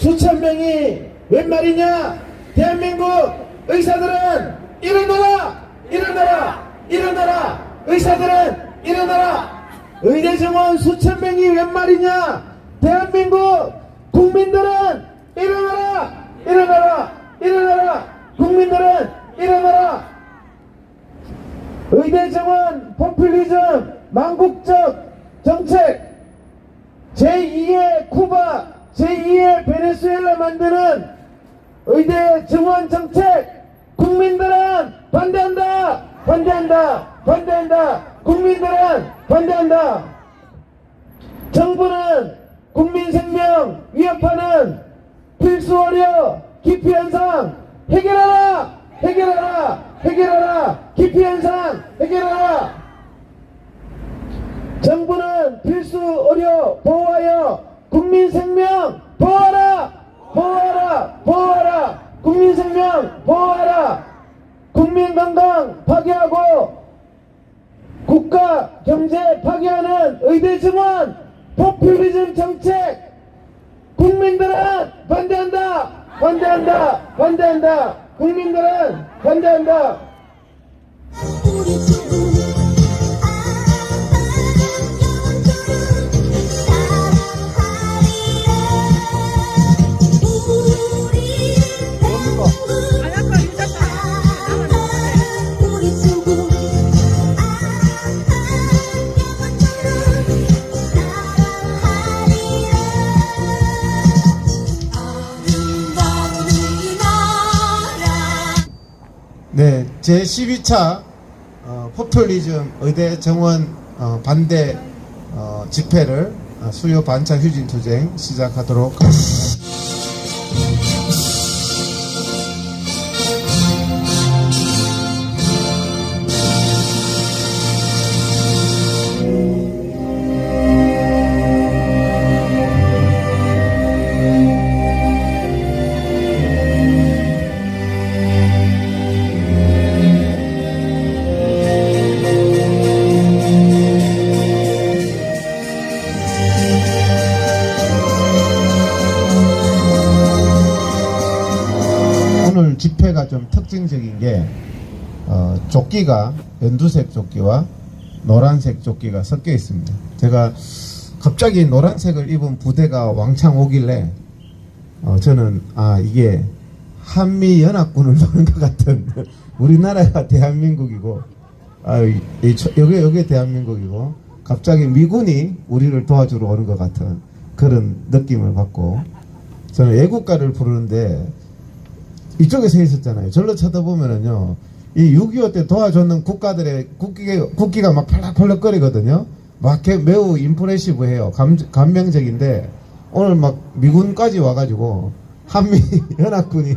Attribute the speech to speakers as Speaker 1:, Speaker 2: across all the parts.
Speaker 1: 수천 명이 웬 말이냐? 대한민국 의사들은 일어나라! 일어나라! 일어나라! 의사들은 일어나라! 의대 정원 수천 명이 웬 말이냐? 대한민국 국민들은 일어나라! 일어나라! 일어나라! 국민들은 일어나라! 의대 정원 포퓰리즘 망국적 정책 제2의 쿠바 제2의 베네수엘라 만드는 의대 정원 정책 국민들은 반대한다! 반대한다! 반대한다! 국민들은 반대한다! 정부는 국민 생명 위협하는 필수 의료 기피 현상 해결하라! 해결하라! 해결하라! 기피 현상 해결하라! 정부는 필수 의료 보호하여 국민 생명 보호하라! 보호하라! 보호하라! 국민 생명 보호하라! 국민 건강 파괴하고 국가 경제 파괴하는 의대 정원 포퓰리즘 정책 국민들은 반대한다! 반대한다! 반대한다! 국민들은 반대한다!
Speaker 2: 네, 제12차 포퓰리즘 의대 정원 반대 집회를 수요 반차 휴진 투쟁 시작하도록 하겠습니다. 오늘 집회가 좀 특징적인 게 조끼가 연두색 조끼와 노란색 조끼가 섞여 있습니다. 제가 갑자기 노란색을 입은 부대가 왕창 오길래 저는 이게 한미연합군을 보는 것 같은 우리나라가 대한민국이고 여기 대한민국이고 갑자기 미군이 우리를 도와주러 오는 것 같은 그런 느낌을 받고 저는 애국가를 부르는데 이쪽에 서 있었잖아요. 절로 쳐다보면은요, 이 6.25 때 도와줬는 국가들의 국기가 막 팔락팔락거리거든요. 막 매우 임프레시브해요. 감명적인데, 오늘 막 미군까지 와가지고, 한미연합군이,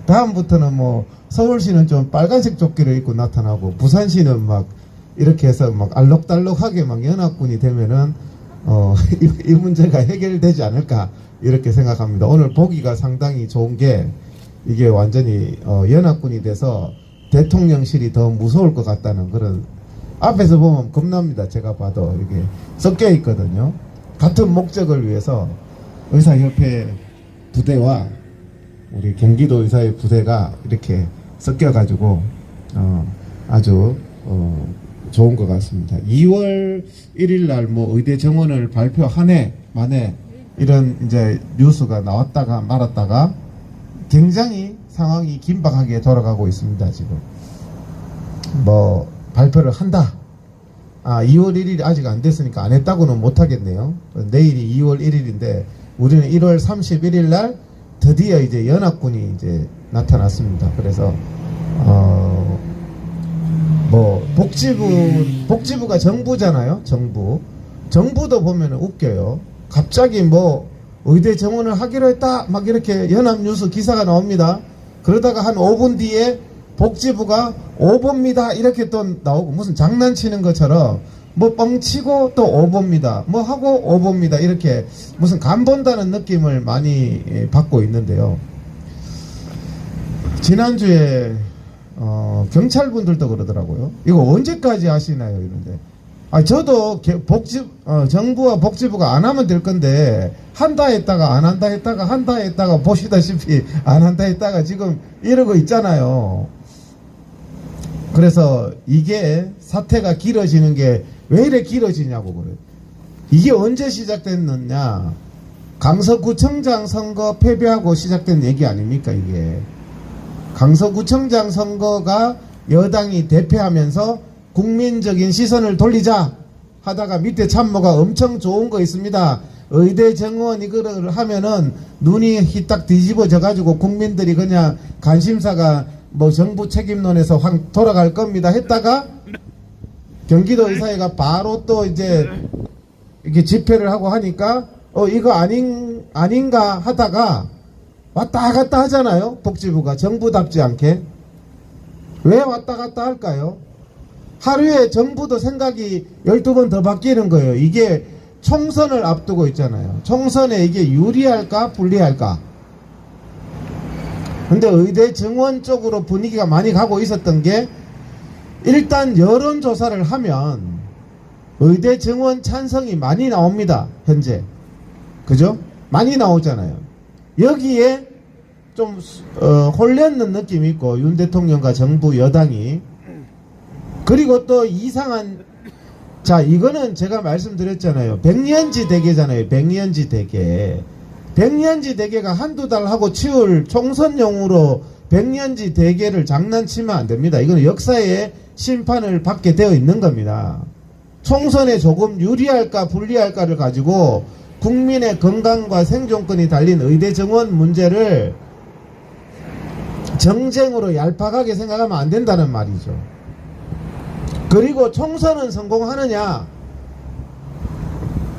Speaker 2: 다음부터는 뭐, 서울시는 좀 빨간색 조끼를 입고 나타나고, 부산시는 막, 이렇게 해서 막 알록달록하게 막 연합군이 되면은, 이 문제가 해결되지 않을까, 이렇게 생각합니다. 오늘 보기가 상당히 좋은 게, 이게 완전히 연합군이 돼서 대통령실이 더 무서울 것 같다는 그런 앞에서 보면 겁납니다. 제가 봐도 이게 섞여 있거든요. 같은 목적을 위해서 의사협회 부대와 우리 경기도 의사의 부대가 이렇게 섞여 가지고 아주 좋은 것 같습니다. 2월 1일 날 뭐 의대 정원을 발표한 해 만에 이런 이제 뉴스가 나왔다가 말았다가 굉장히 상황이 긴박하게 돌아가고 있습니다. 지금 뭐 발표를 한다. 2월 1일이 아직 안 됐으니까 안 했다고는 못 하겠네요. 내일이 2월 1일인데 우리는 1월 31일 날 드디어 이제 연합군이 이제 나타났습니다. 그래서 뭐 복지부가 정부잖아요. 정부도 보면은 웃겨요. 갑자기 뭐 의대 정원을 하기로 했다 막 이렇게 연합뉴스 기사가 나옵니다. 그러다가 한 5분 뒤에 복지부가 5보입니다 이렇게 또 나오고 무슨 장난치는 것처럼 뭐 뻥치고 또 5보입니다 뭐 하고 5보입니다 이렇게 무슨 간 본다는 느낌을 많이 받고 있는데요. 지난주에 경찰분들도 그러더라고요. 이거 언제까지 하시나요 이런데 저도 정부와 복지부가 안 하면 될 건데, 한다 했다가 안 한다 했다가 한다 했다가 보시다시피 안 한다 했다가 지금 이러고 있잖아요. 그래서 이게 사태가 길어지는 게 왜 이래 길어지냐고 그래요. 이게 언제 시작됐느냐? 강서구청장 선거 패배하고 시작된 얘기 아닙니까, 이게. 강서구청장 선거가 여당이 대패하면서 국민적인 시선을 돌리자 하다가 밑에 참모가 엄청 좋은 거 있습니다. 의대 정원 이거를 하면은 눈이 휘딱 뒤집어져 가지고 국민들이 그냥 관심사가 뭐 정부 책임론에서 확 돌아갈 겁니다 했다가 경기도 의사회가 바로 또 이제 이렇게 집회를 하고 하니까 이거 아닌가 하다가 왔다 갔다 하잖아요. 복지부가 정부답지 않게. 왜 왔다 갔다 할까요? 하루에 정부도 생각이 12번 더 바뀌는 거예요. 이게 총선을 앞두고 있잖아요. 총선에 이게 유리할까 불리할까. 근데 의대 정원 쪽으로 분위기가 많이 가고 있었던 게 일단 여론조사를 하면 의대 정원 찬성이 많이 나옵니다. 현재. 그죠? 많이 나오잖아요. 여기에 좀 홀렸는 느낌이 있고 윤 대통령과 정부 여당이. 그리고 또 이상한, 자 이거는 제가 말씀드렸잖아요. 백년지 대계잖아요. 백년지 대계. 백년지 대계가 한두 달 하고 치울 총선용으로 백년지 대계를 장난치면 안 됩니다. 이거는 역사의 심판을 받게 되어 있는 겁니다. 총선에 조금 유리할까 불리할까를 가지고 국민의 건강과 생존권이 달린 의대 정원 문제를 정쟁으로 얄팍하게 생각하면 안 된다는 말이죠. 그리고 총선은 성공하느냐?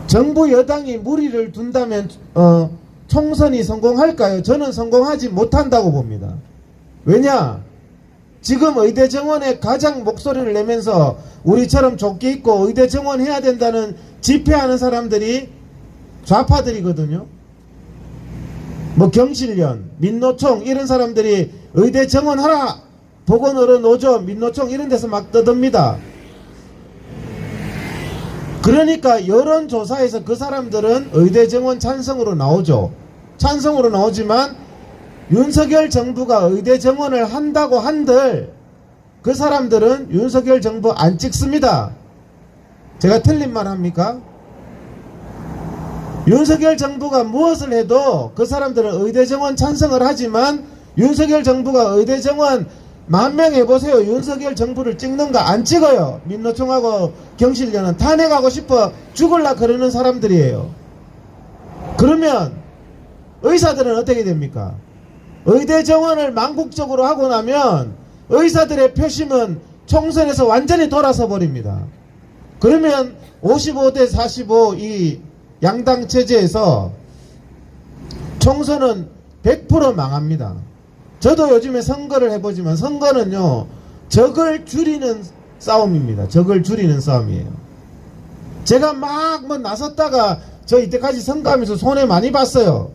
Speaker 2: 정부 여당이 무리를 둔다면 총선이 성공할까요? 저는 성공하지 못한다고 봅니다. 왜냐? 지금 의대 정원에 가장 목소리를 내면서 우리처럼 좁게 입고 의대 정원 해야 된다는 집회하는 사람들이 좌파들이거든요. 뭐 경실련, 민노총 이런 사람들이 의대 정원하라! 보건의료 노조, 민노총 이런 데서 막 떠듭니다. 그러니까 여론조사에서 그 사람들은 의대 정원 찬성으로 나오죠. 찬성으로 나오지만 윤석열 정부가 의대 정원을 한다고 한들 그 사람들은 윤석열 정부 안 찍습니다. 제가 틀린 말 합니까? 윤석열 정부가 무엇을 해도 그 사람들은 의대 정원 찬성을 하지만 윤석열 정부가 의대 정원 10,000명 해보세요. 윤석열 정부를 찍는가? 안 찍어요. 민노총하고 경실련은 탄핵하고 싶어 죽을라 그러는 사람들이에요. 그러면 의사들은 어떻게 됩니까? 의대 정원을 망국적으로 하고 나면 의사들의 표심은 총선에서 완전히 돌아서 버립니다. 그러면 55대 45 이 양당 체제에서 총선은 100% 망합니다. 저도 요즘에 선거를 해보지만 선거는요 적을 줄이는 싸움입니다. 적을 줄이는 싸움이에요. 제가 막 뭐 나섰다가 저 이때까지 선거하면서 손해 많이 봤어요.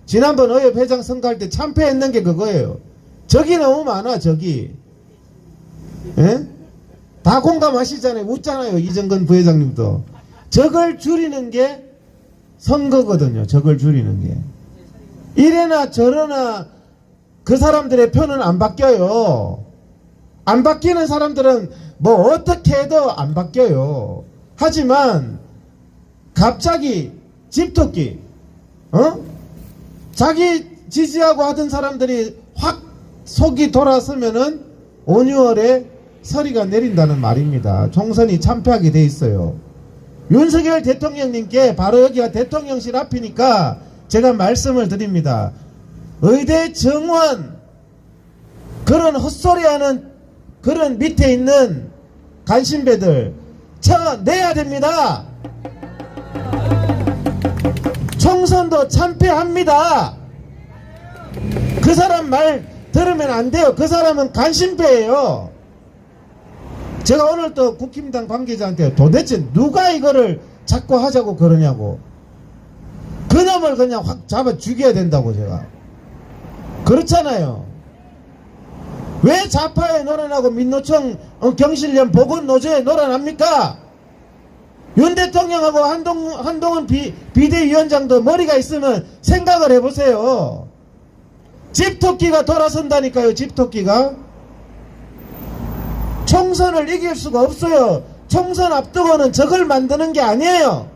Speaker 2: 지난번 의협회장 선거할 때 참패했는 게 그거예요. 적이 너무 많아. 적이. 예? 다 공감하시잖아요. 웃잖아요. 이정근 부회장님도. 적을 줄이는 게 선거거든요. 적을 줄이는 게. 이래나 저러나 그 사람들의 표는 안 바뀌어요. 안 바뀌는 사람들은 뭐 어떻게 해도 안 바뀌어요. 하지만 갑자기 집토끼 자기 지지하고 하던 사람들이 확 속이 돌아서면은 5, 6월에 서리가 내린다는 말입니다. 총선이 참패하게 돼 있어요. 윤석열 대통령님께 바로 여기가 대통령실 앞이니까 제가 말씀을 드립니다. 의대 정원 그런 헛소리하는 그런 밑에 있는 간신배들 쳐내야 됩니다. 총선도 참패합니다. 그 사람 말 들으면 안 돼요. 그 사람은 간신배예요. 제가 오늘 또 국힘당 관계자한테 도대체 누가 이거를 자꾸 하자고 그러냐고. 그놈을 그냥 확 잡아 죽여야 된다고 제가. 그렇잖아요. 왜 좌파에 놀아나고 민노총 경실련 보건노조에 놀아납니까? 윤 대통령하고 한동훈 비대위원장도 머리가 있으면 생각을 해보세요. 집토끼가 돌아선다니까요. 집토끼가. 총선을 이길 수가 없어요. 총선 앞두고는 적을 만드는 게 아니에요.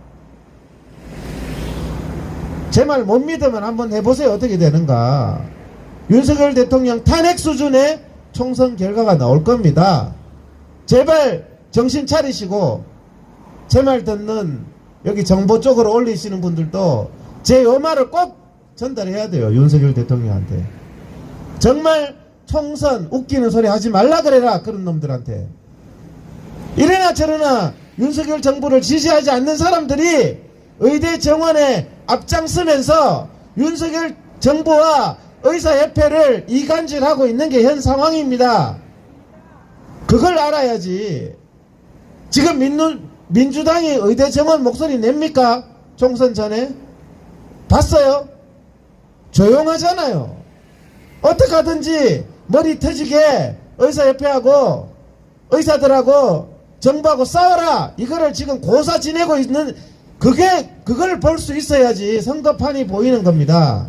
Speaker 2: 제 말 못 믿으면 한번 해보세요. 어떻게 되는가. 윤석열 대통령 탄핵 수준의 총선 결과가 나올 겁니다. 제발 정신 차리시고 제 말 듣는 여기 정보 쪽으로 올리시는 분들도 제 요 말을 꼭 전달해야 돼요. 윤석열 대통령한테. 정말 총선 웃기는 소리 하지 말라 그래라. 그런 놈들한테. 이래나 저래나 윤석열 정부를 지지하지 않는 사람들이 의대 정원에 앞장서면서 윤석열 정부와 의사협회를 이간질하고 있는 게 현 상황입니다. 그걸 알아야지. 지금 민주당이 의대 정원 목소리 냅니까? 총선 전에? 봤어요? 조용하잖아요. 어떻게 하든지 머리 터지게 의사협회하고 의사들하고 정부하고 싸워라. 이거를 지금 고사 지내고 있는 그걸 볼 수 있어야지 선거판이 보이는 겁니다.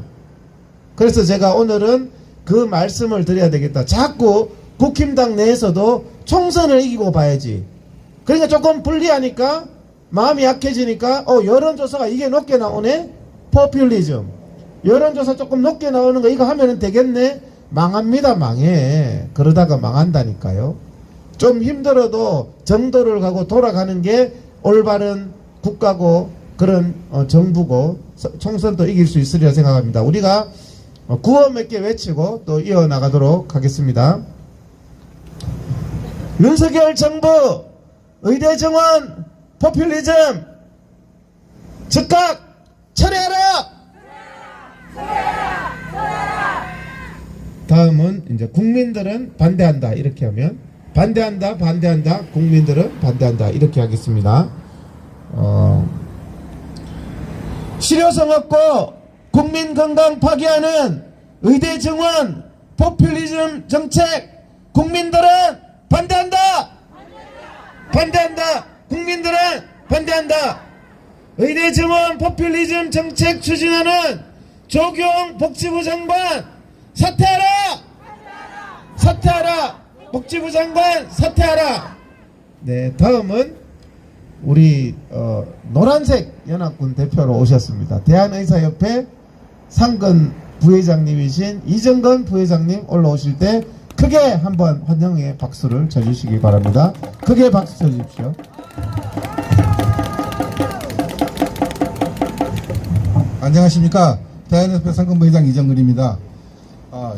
Speaker 2: 그래서 제가 오늘은 그 말씀을 드려야 되겠다. 자꾸 국힘당 내에서도 총선을 이기고 봐야지. 그러니까 조금 불리하니까 마음이 약해지니까 여론조사가 이게 높게 나오네. 포퓰리즘. 여론조사 조금 높게 나오는 거 이거 하면은 되겠네. 망합니다. 망해. 그러다가 망한다니까요. 좀 힘들어도 정도를 가고 돌아가는 게 올바른 국가고 그런 정부고 총선도 이길 수 있으리라 생각합니다. 우리가 구호 몇 개 외치고 또 이어나가도록 하겠습니다. 윤석열 정부 의대 정원 포퓰리즘 즉각 철회하라! 다음은 이제 국민들은 반대한다 이렇게 하면 반대한다 국민들은 반대한다 이렇게 하겠습니다. 실효성 없고 국민 건강 파괴하는 의대 정원 포퓰리즘 정책 국민들은 반대한다. 국민들은 반대한다. 의대 정원 포퓰리즘 정책 추진하는 조경 복지부 장관 사퇴하라. 복지부 장관 사퇴하라. 네, 다음은 우리 노란색 연합군 대표로 오셨습니다. 대한의사협회 상근 부회장님이신 이정건 부회장님 올라오실 때 크게 한번 환영의 박수를 쳐주시기 바랍니다. 크게 박수 쳐주십시오.
Speaker 3: 안녕하십니까. 대한의사협회 상근 부회장 이정근입니다.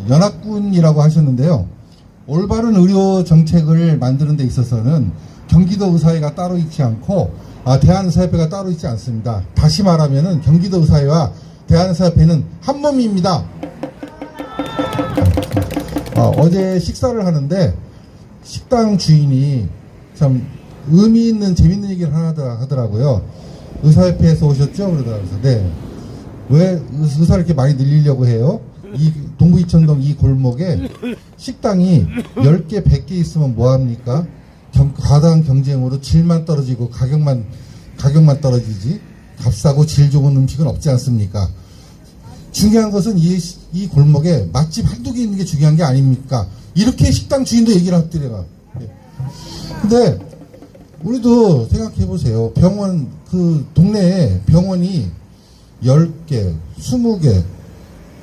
Speaker 3: 연합군이라고 하셨는데요. 올바른 의료 정책을 만드는 데 있어서는 경기도 의사회가 따로 있지 않고 대한의사협회가 따로 있지 않습니다. 다시 말하면은 경기도 의사회와 대한의사협회는 한 몸입니다. 어제 식사를 하는데 식당 주인이 참 의미 있는 재밌는 얘기를 하나 하더라고요. 의사협회에서 오셨죠? 그러더라고요. 네. 왜 의사를 이렇게 많이 늘리려고 해요? 이 동부이천동 이 골목에 식당이 10개, 100개 있으면 뭐합니까? 과다한 경쟁으로 질만 떨어지고 가격만 떨어지지 값싸고 질 좋은 음식은 없지 않습니까? 중요한 것은 이 골목에 맛집 한두 개 있는 게 중요한 게 아닙니까? 이렇게 식당 주인도 얘기를 하더래요. 근데 우리도 생각해 보세요. 병원 그 동네에 병원이 10개, 20개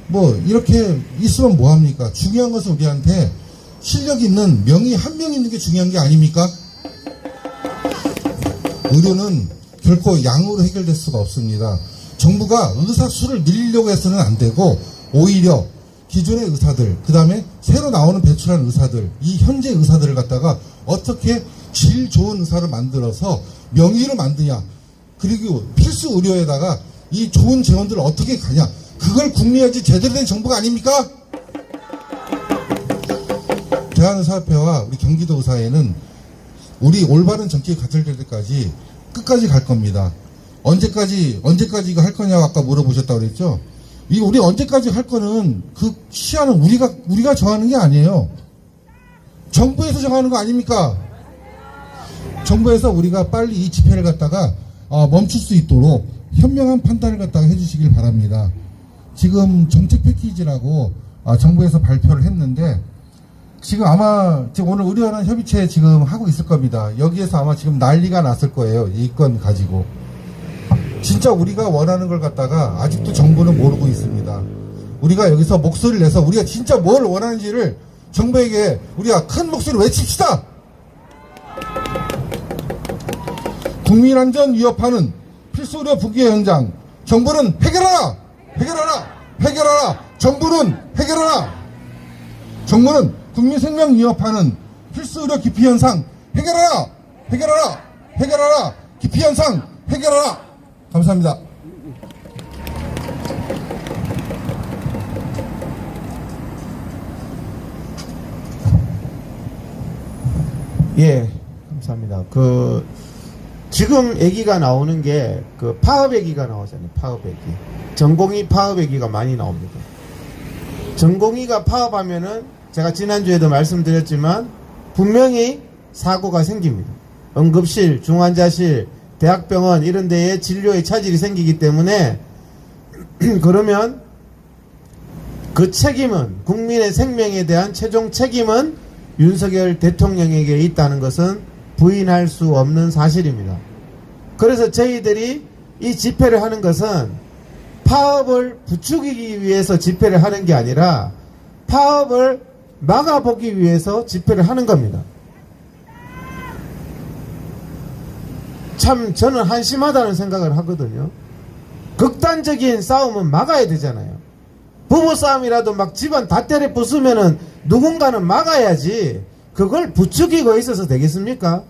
Speaker 3: 뭐 이렇게 있으면 뭐합니까? 중요한 것은 우리한테 실력 있는 명의 한 명 있는 게 중요한 게 아닙니까? 의료는 결코 양으로 해결될 수가 없습니다. 정부가 의사 수를 늘리려고 해서는 안 되고 오히려 기존의 의사들 그 다음에 새로 나오는 배출한 의사들 이 현재 의사들을 갖다가 어떻게 질 좋은 의사를 만들어서 명의로 만드냐 그리고 필수 의료에다가 이 좋은 재원들을 어떻게 가냐 그걸 궁리해야지 제대로 된 정부가 아닙니까? 대한의사협회와 우리 경기도 의사회는 우리 올바른 정책이 갖춰질 때까지 끝까지 갈 겁니다. 언제까지 이거 할 거냐고 아까 물어보셨다고 그랬죠? 이거 우리 언제까지 할 거는 그 시한은 우리가 정하는 게 아니에요. 정부에서 정하는 거 아닙니까? 정부에서 우리가 빨리 이 집회를 갖다가 멈출 수 있도록 현명한 판단을 갖다가 해주시길 바랍니다. 지금 정책 패키지라고 정부에서 발표를 했는데 지금 아마 지금 오늘 의료원 협의체 지금 하고 있을 겁니다. 여기에서 아마 지금 난리가 났을 거예요. 이 건 가지고. 진짜 우리가 원하는 걸 갖다가 아직도 정부는 모르고 있습니다. 우리가 여기서 목소리를 내서 우리가 진짜 뭘 원하는지를 정부에게 우리가 큰 목소리를 외칩시다. 국민 안전 위협하는 필수 의료 부기의 현장. 정부는 해결하라! 해결하라! 해결하라! 정부는 해결하라! 정부는 국민 생명 위협하는 필수 의료 기피 현상 해결하라! 해결하라! 해결하라! 기피 현상 해결하라! 감사합니다.
Speaker 2: 예, 감사합니다. 지금 얘기가 나오는 게 파업 얘기가 나오잖아요. 파업 얘기. 전공의 파업 얘기가 많이 나옵니다. 전공의가 파업하면은 제가 지난주에도 말씀드렸지만 분명히 사고가 생깁니다. 응급실, 중환자실, 대학병원 이런 데에 진료에 차질이 생기기 때문에 그러면 그 책임은 국민의 생명에 대한 최종 책임은 윤석열 대통령에게 있다는 것은 부인할 수 없는 사실입니다. 그래서 저희들이 이 집회를 하는 것은 파업을 부추기기 위해서 집회를 하는 게 아니라 파업을 막아보기 위해서 집회를 하는 겁니다. 참 저는 한심하다는 생각을 하거든요. 극단적인 싸움은 막아야 되잖아요. 부부싸움이라도 막 집안 다 때려 부수면은 누군가는 막아야지 그걸 부추기고 있어서 되겠습니까?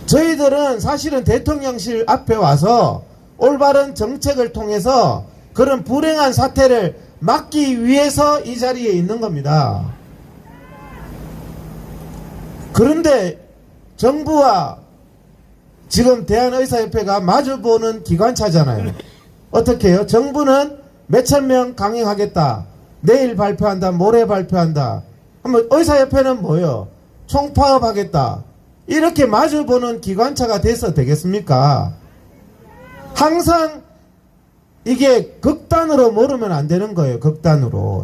Speaker 2: 저희들은 사실은 대통령실 앞에 와서 올바른 정책을 통해서 그런 불행한 사태를 막기 위해서 이 자리에 있는 겁니다. 그런데 정부와 지금 대한의사협회가 마주보는 기관차잖아요. 어떻게 해요? 정부는 몇천 명 강행하겠다. 내일 발표한다. 모레 발표한다. 그러면 의사협회는 뭐예요? 총파업하겠다. 이렇게 마주보는 기관차가 돼서 되겠습니까? 항상 이게 극단으로 모르면 안 되는 거예요. 극단으로.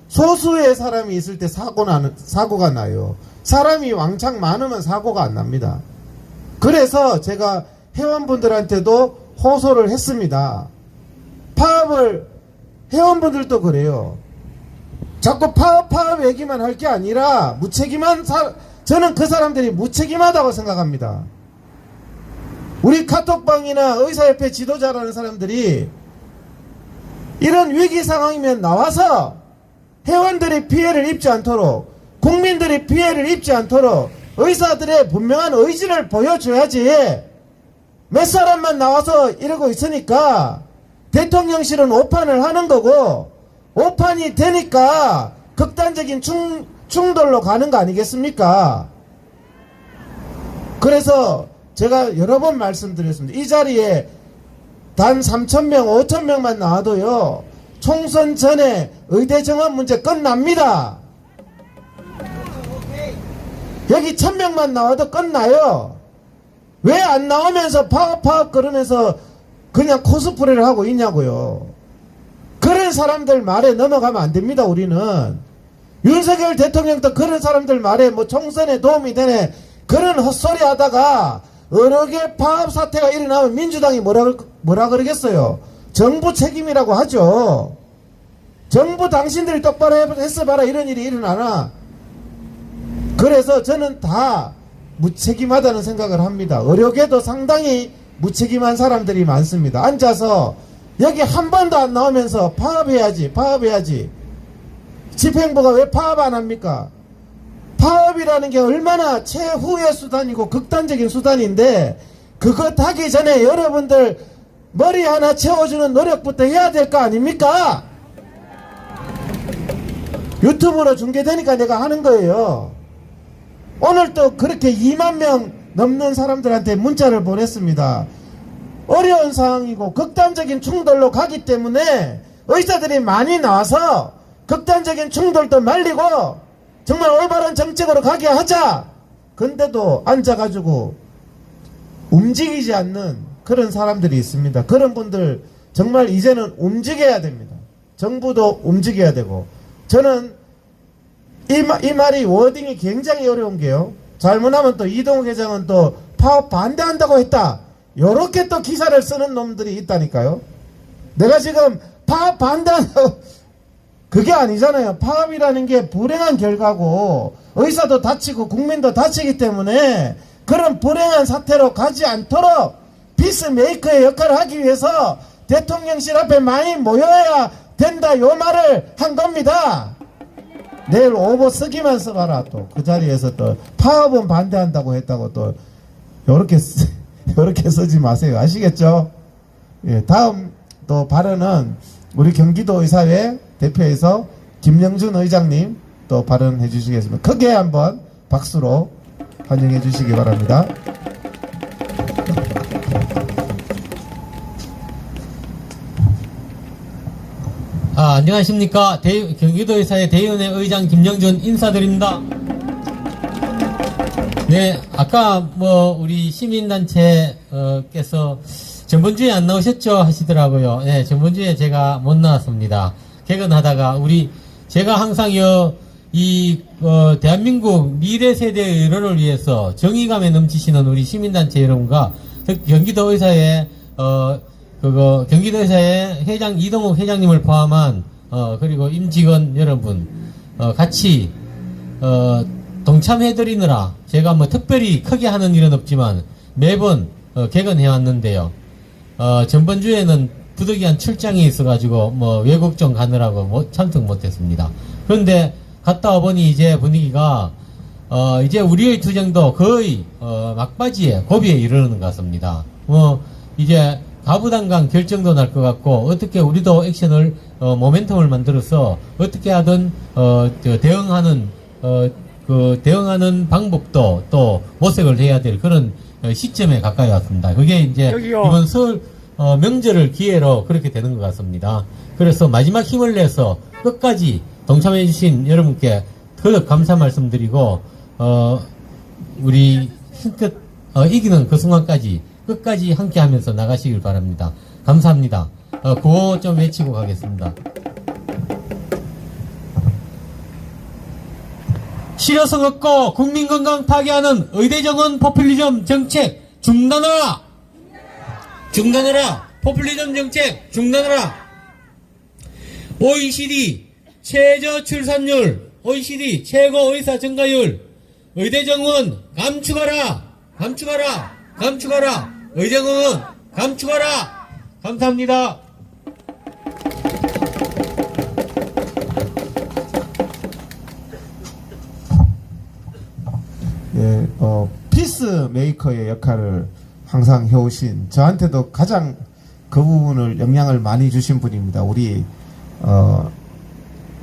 Speaker 2: 소수의 사람이 있을 때 사고가 나요. 사람이 왕창 많으면 사고가 안 납니다. 그래서 제가 회원분들한테도 호소를 했습니다. 파업을 회원분들도 그래요. 자꾸 파업 얘기만 할 게 아니라 무책임한 저는 그 사람들이 무책임하다고 생각합니다. 우리 카톡방이나 의사협회 지도자라는 사람들이 이런 위기 상황이면 나와서 회원들이 피해를 입지 않도록 국민들이 피해를 입지 않도록 의사들의 분명한 의지를 보여줘야지 몇 사람만 나와서 이러고 있으니까 대통령실은 오판을 하는 거고 오판이 되니까 극단적인 충돌로 가는 거 아니겠습니까? 그래서 제가 여러 번 말씀드렸습니다. 이 자리에 단 3,000명, 5,000명만 나와도요 총선 전에 의대 정원 문제 끝납니다. 여기 1,000명만 나와도 끝나요. 왜 안 나오면서 파업 그러면서 그냥 코스프레를 하고 있냐고요. 그런 사람들 말에 넘어가면 안 됩니다. 우리는 윤석열 대통령도 그런 사람들 말에 뭐 총선에 도움이 되네 그런 헛소리 하다가 여러 개 파업 사태가 일어나면 민주당이 뭐라 그러겠어요. 정부 책임이라고 하죠. 정부 당신들이 똑바로 했어봐라 이런 일이 일어나나. 그래서 저는 다 무책임하다는 생각을 합니다. 의료계도 상당히 무책임한 사람들이 많습니다. 앉아서 여기 한 번도 안 나오면서 파업해야지. 집행부가 왜 파업 안 합니까? 파업이라는 게 얼마나 최후의 수단이고 극단적인 수단인데 그것 하기 전에 여러분들 머리 하나 채워주는 노력부터 해야 될 거 아닙니까? 유튜브로 중계되니까 내가 하는 거예요. 오늘 또 그렇게 2만 명 넘는 사람들한테 문자를 보냈습니다. 어려운 상황이고 극단적인 충돌로 가기 때문에 의사들이 많이 나와서 극단적인 충돌도 말리고 정말 올바른 정책으로 가게 하자. 근데도 앉아가지고 움직이지 않는 그런 사람들이 있습니다. 그런 분들 정말 이제는 움직여야 됩니다. 정부도 움직여야 되고, 저는 이 말이 워딩이 굉장히 어려운 게요. 잘못하면 또 이동욱 회장은 또 파업 반대한다고 했다, 요렇게 또 기사를 쓰는 놈들이 있다니까요. 내가 지금 파업 반대한다고, 그게 아니잖아요. 파업이라는 게 불행한 결과고 의사도 다치고 국민도 다치기 때문에 그런 불행한 사태로 가지 않도록 피스메이커의 역할을 하기 위해서 대통령실 앞에 많이 모여야 된다, 요 말을 한 겁니다. 내일 오보 쓰기만 써봐라. 또 그 자리에서 또 파업은 반대한다고 했다고 또 요렇게 쓰지 마세요. 아시겠죠? 예, 다음 또 발언은 우리 경기도 의사회 대표에서 김영준 의장님 또 발언해 주시겠습니다. 크게 한번 박수로 환영해 주시기 바랍니다.
Speaker 4: 안녕하십니까. 경기도의사회 대의원회 의장 김영준 인사드립니다. 네, 아까 우리 시민단체께서 전번주에 안 나오셨죠 하시더라고요. 네, 전번주에 제가 못 나왔습니다. 개근하다가 제가 항상 대한민국 미래 세대의 일원을 위해서 정의감에 넘치시는 우리 시민단체 여러분과 경기도의사회 경기도의사회 회장 이동욱 회장님을 포함한 그리고 임직원 여러분 같이 동참해드리느라 제가 특별히 크게 하는 일은 없지만 매번 개근해왔는데요. 전번주에는 부득이한 출장이 있어가지고 외국 좀 가느라고 참석 못했습니다. 그런데 갔다 와보니 이제 분위기가 이제 우리의 투쟁도 거의 막바지에 고비에 이르는 것 같습니다. 이제 가부당강 결정도 날 것 같고, 어떻게 우리도 액션을 모멘텀을 만들어서 어떻게 하든 대응하는 방법도 또 모색을 해야 될 그런 시점에 가까이 왔습니다. 그게 이제 이번 설 명절을 기회로 그렇게 되는 것 같습니다. 그래서 마지막 힘을 내서 끝까지 동참해 주신 여러분께 더욱 감사 말씀드리고, 우리 힘껏 이기는 그 순간까지 끝까지 함께 하면서 나가시길 바랍니다. 감사합니다. 구호 좀 외치고 가겠습니다. 실효성 없고 국민건강 파괴하는 의대정원 포퓰리즘 정책 중단하라! 중단하라! 포퓰리즘 정책 중단하라! OECD 최저 출산율, OECD 최고 의사 증가율, 의대정원 감축하라! 감축하라! 감축하라! 의대정원 감축하라! 감사합니다.
Speaker 2: 예, 피스메이커의 역할을 항상 해오신, 저한테도 가장 그 부분을 영향을 많이 주신 분입니다. 우리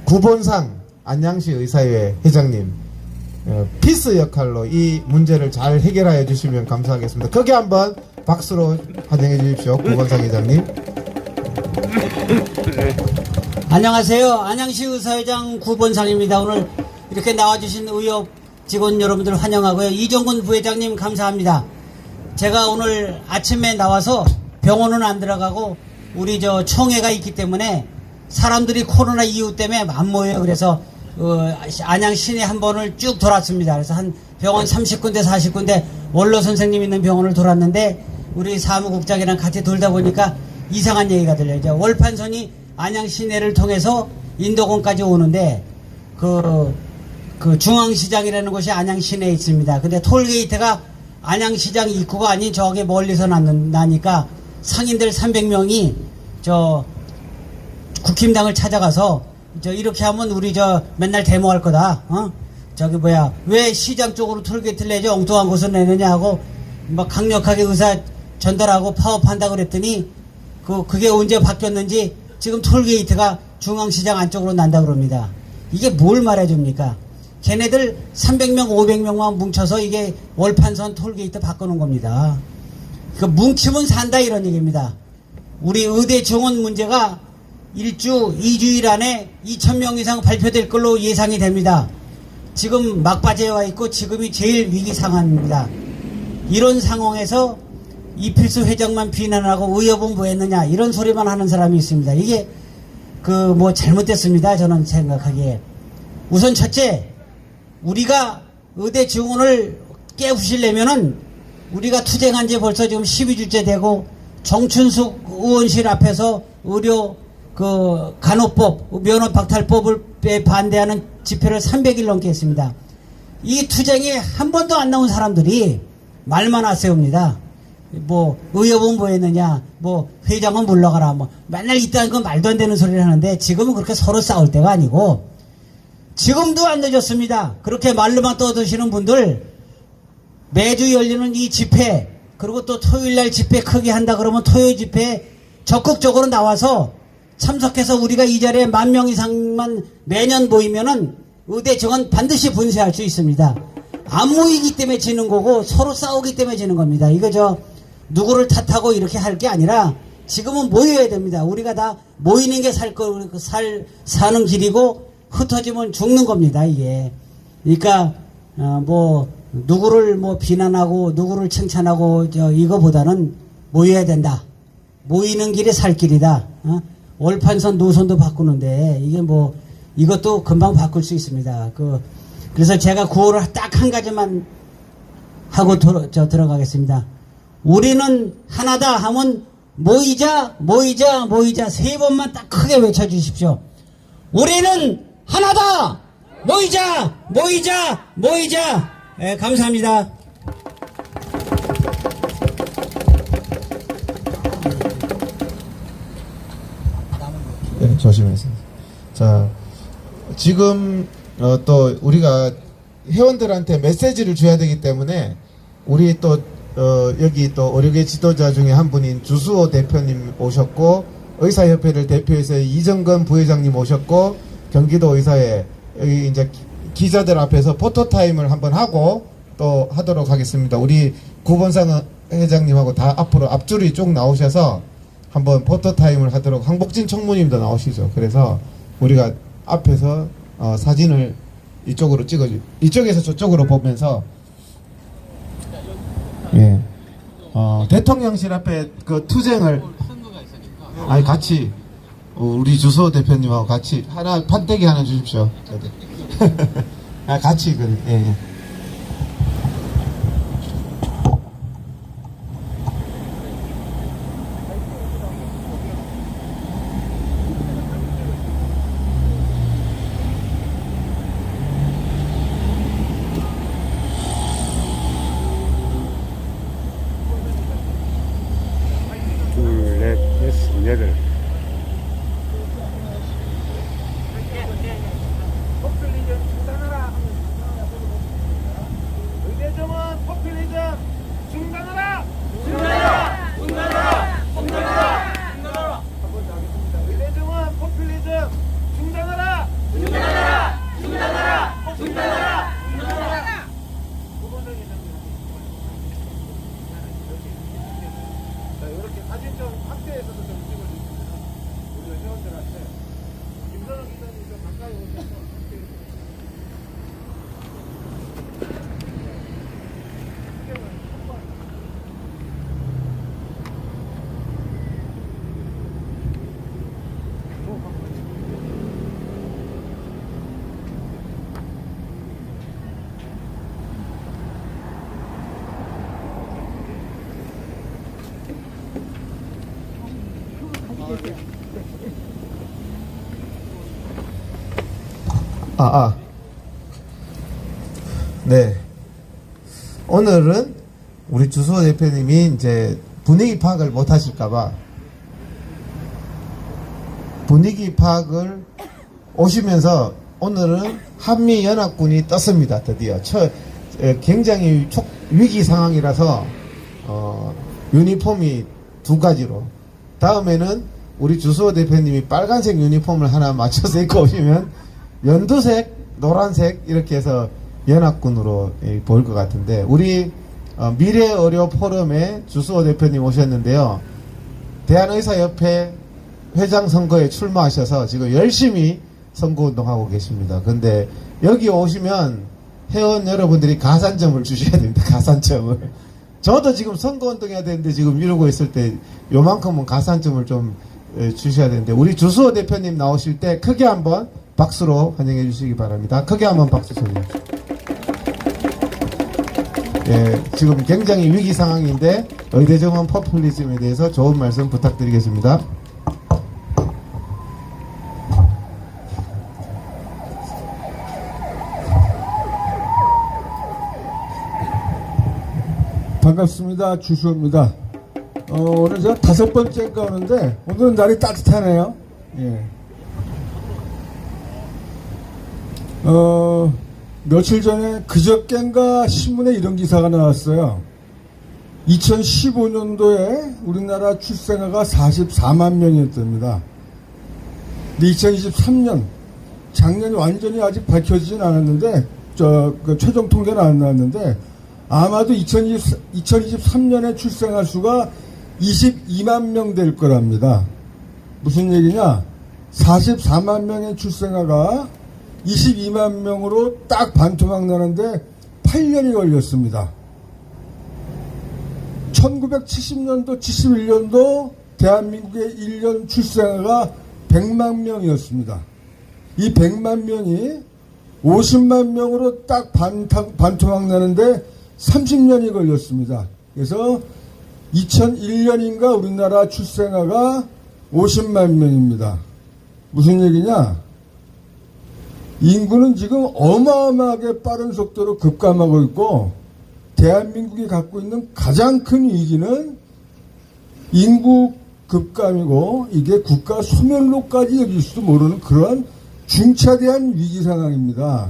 Speaker 2: 구본상 안양시 의사회 회장님, 피스 역할로 이 문제를 잘 해결하여 주시면 감사하겠습니다. 크게 한번 박수로 환영해 주십시오. 구본상 회장님.
Speaker 5: 안녕하세요. 안양시 의사회장 구본상입니다. 오늘 이렇게 나와주신 의협 직원 여러분들 환영하고요. 이정근 부회장님 감사합니다. 제가 오늘 아침에 나와서 병원은 안 들어가고 우리 총회가 있기 때문에 사람들이 코로나 이후 때문에 안 모여요. 그래서 안양 시내 한 번을 쭉 돌았습니다. 그래서 한 병원 30군데 40군데 원로 선생님 있는 병원을 돌았는데 우리 사무국장이랑 같이 돌다 보니까 이상한 얘기가 들려요. 이제 월판선이 안양 시내를 통해서 인도공까지 오는데 그 중앙시장이라는 곳이 안양 시내에 있습니다. 근데 톨게이트가 안양시장 입구가 아닌 저기 멀리서 나니까 상인들 300명이 국힘당을 찾아가서 이렇게 하면 우리 맨날 데모할 거다. 왜 시장 쪽으로 톨게이트를 내죠? 엉뚱한 곳을 내느냐 하고 막 강력하게 의사 전달하고 파업한다 그랬더니 그게 언제 바뀌었는지 지금 톨게이트가 중앙시장 안쪽으로 난다 그럽니다. 이게 뭘 말해줍니까? 걔네들 300명, 500명만 뭉쳐서 이게 월판선 톨게이트 바꾸는 겁니다. 뭉치면 산다 이런 얘기입니다. 우리 의대 정원 문제가 1주, 2주일 안에 2,000명 이상 발표될 걸로 예상이 됩니다. 지금 막바지에 와 있고 지금이 제일 위기 상황입니다. 이런 상황에서 이필수 회장만 비난하고 의협은 뭐 했느냐 이런 소리만 하는 사람이 있습니다. 이게 그 뭐 잘못됐습니다. 저는 생각하기에 우선 첫째 우리가 의대 증원을 깨부시려면은 우리가 투쟁한 지 벌써 지금 12주째 되고 정춘숙 의원실 앞에서 의료 그 간호법 면허 박탈법을 반대하는 집회를 300일 넘게 했습니다. 이 투쟁에 한 번도 안 나온 사람들이 말만 하세웁니다. 뭐 의협은 뭐 했느냐 뭐 회장은 물러가라 뭐 맨날 이딴 건 말도 안 되는 소리를 하는데 지금은 그렇게 서로 싸울 때가 아니고 지금도 안 늦었습니다. 그렇게 말로만 떠드시는 분들 매주 열리는 이 집회 그리고 또 토요일날 집회 크게 한다 그러면 토요일 집회에 적극적으로 나와서 참석해서 우리가 이 자리에 10,000명 이상만 매년 모이면은 의대 정원 반드시 분쇄할 수 있습니다. 안 모이기 때문에 지는 거고 서로 싸우기 때문에 지는 겁니다. 이거 누구를 탓하고 이렇게 할 게 아니라 지금은 모여야 됩니다. 우리가 다 모이는 게 사는 길이고 흩어지면 죽는 겁니다. 이게. 그러니까 뭐 누구를 뭐 비난하고 누구를 칭찬하고 이거보다는 모여야 된다. 모이는 길이 살 길이다. 월판선 노선도 바꾸는데 이게 뭐 이것도 금방 바꿀 수 있습니다. 그래서 제가 구호를 딱 한 가지만 하고 들어가겠습니다. 우리는 하나다 하면 모이자 모이자 모이자 3번만 딱 크게 외쳐주십시오. 우리는 하나다 모이자 모이자 모이자. 네, 감사합니다.
Speaker 2: 네, 조심해서. 자, 지금 또 우리가 회원들한테 메시지를 줘야 되기 때문에 우리 또 여기 또 의료계 지도자 중에 한 분인 주수호 대표님 오셨고 의사협회를 대표해서 이정건 부회장님 오셨고 경기도 의사회 여기 이제 기자들 앞에서 포토타임을 한번 하고 또 하도록 하겠습니다. 우리 구본상 회장님하고 다 앞으로 앞줄이 쭉 나오셔서 한번 포토타임을 하도록 황복진 총무님도 나오시죠. 그래서 우리가 앞에서 사진을 이쪽으로 이쪽에서 저쪽으로 보면서 예. 대통령실 앞에 그 투쟁을 아니 같이 우리 주소 대표님하고 같이 하나 판때기 하나 주십시오. 아 같이 예, 예.
Speaker 6: 둘, 넷, 여섯, 여덟.
Speaker 1: 의대정원 포퓰리즘 중단하라! 중단하라! 중단하라! 중단하라! 중단하라! 한번 더 하겠습니다. 의대정원 포퓰리즘 중단하라! 중단하라! 중단하라! 중단하라! 중단하라! 부분적인 자, 이렇게 사진 좀 확대해서도 좀 찍어주시면 우리 회원들한테 김선호 기자님 좀 가까이 오셔서
Speaker 2: 네. 오늘은 우리 주소 대표님이 이제 분위기 파악을 못 하실까봐 분위기 파악을 오시면서 오늘은 한미연합군이 떴습니다. 드디어. 굉장히 위기 상황이라서, 유니폼이 2가지로. 다음에는 우리 주소 대표님이 빨간색 유니폼을 하나 맞춰서 입고 오시면 연두색, 노란색 이렇게 해서 연합군으로 보일 것 같은데 우리 미래의료 포럼에 주수호 대표님 오셨는데요. 대한의사협회 회장 선거에 출마하셔서 지금 열심히 선거운동하고 계십니다. 근데 여기 오시면 회원 여러분들이 가산점을 주셔야 됩니다. 가산점을. 저도 지금 선거운동 해야 되는데 지금 이러고 있을 때 요만큼은 가산점을 좀 주셔야 되는데, 우리 주수호 대표님 나오실 때 크게 한번 박수로 환영해 주시기 바랍니다. 크게 한번 박수 쳐주세요. 예, 지금 굉장히 위기 상황인데 의대정원 포퓰리즘에 대해서 좋은 말씀 부탁드리겠습니다.
Speaker 7: 반갑습니다. 주수호입니다. 오늘 제가 5번째인가 오는데 오늘은 날이 따뜻하네요. 예. 며칠 전에 그저껜가 신문에 이런 기사가 나왔어요. 2015년도에 우리나라 출생아가 44만 명이었답니다. 근데 2023년, 작년이 완전히 아직 밝혀지진 않았는데, 최종 통계는 안 나왔는데, 아마도 2023년에 출생아 수가 22만 명 될 거랍니다. 무슨 얘기냐? 44만 명의 출생아가 22만 명으로 딱 반토막 나는데 8년이 걸렸습니다. 1970년도, 71년도 대한민국의 1년 출생아가 100만 명이었습니다. 이 100만 명이 50만 명으로 딱 반토막 나는데 30년이 걸렸습니다. 그래서 2001년인가 우리나라 출생아가 50만 명입니다. 무슨 얘기냐? 인구는 지금 어마어마하게 빠른 속도로 급감하고 있고, 대한민국이 갖고 있는 가장 큰 위기는 인구 급감이고, 이게 국가 소멸로까지 여길 수도 모르는 그런 중차대한 위기 상황입니다.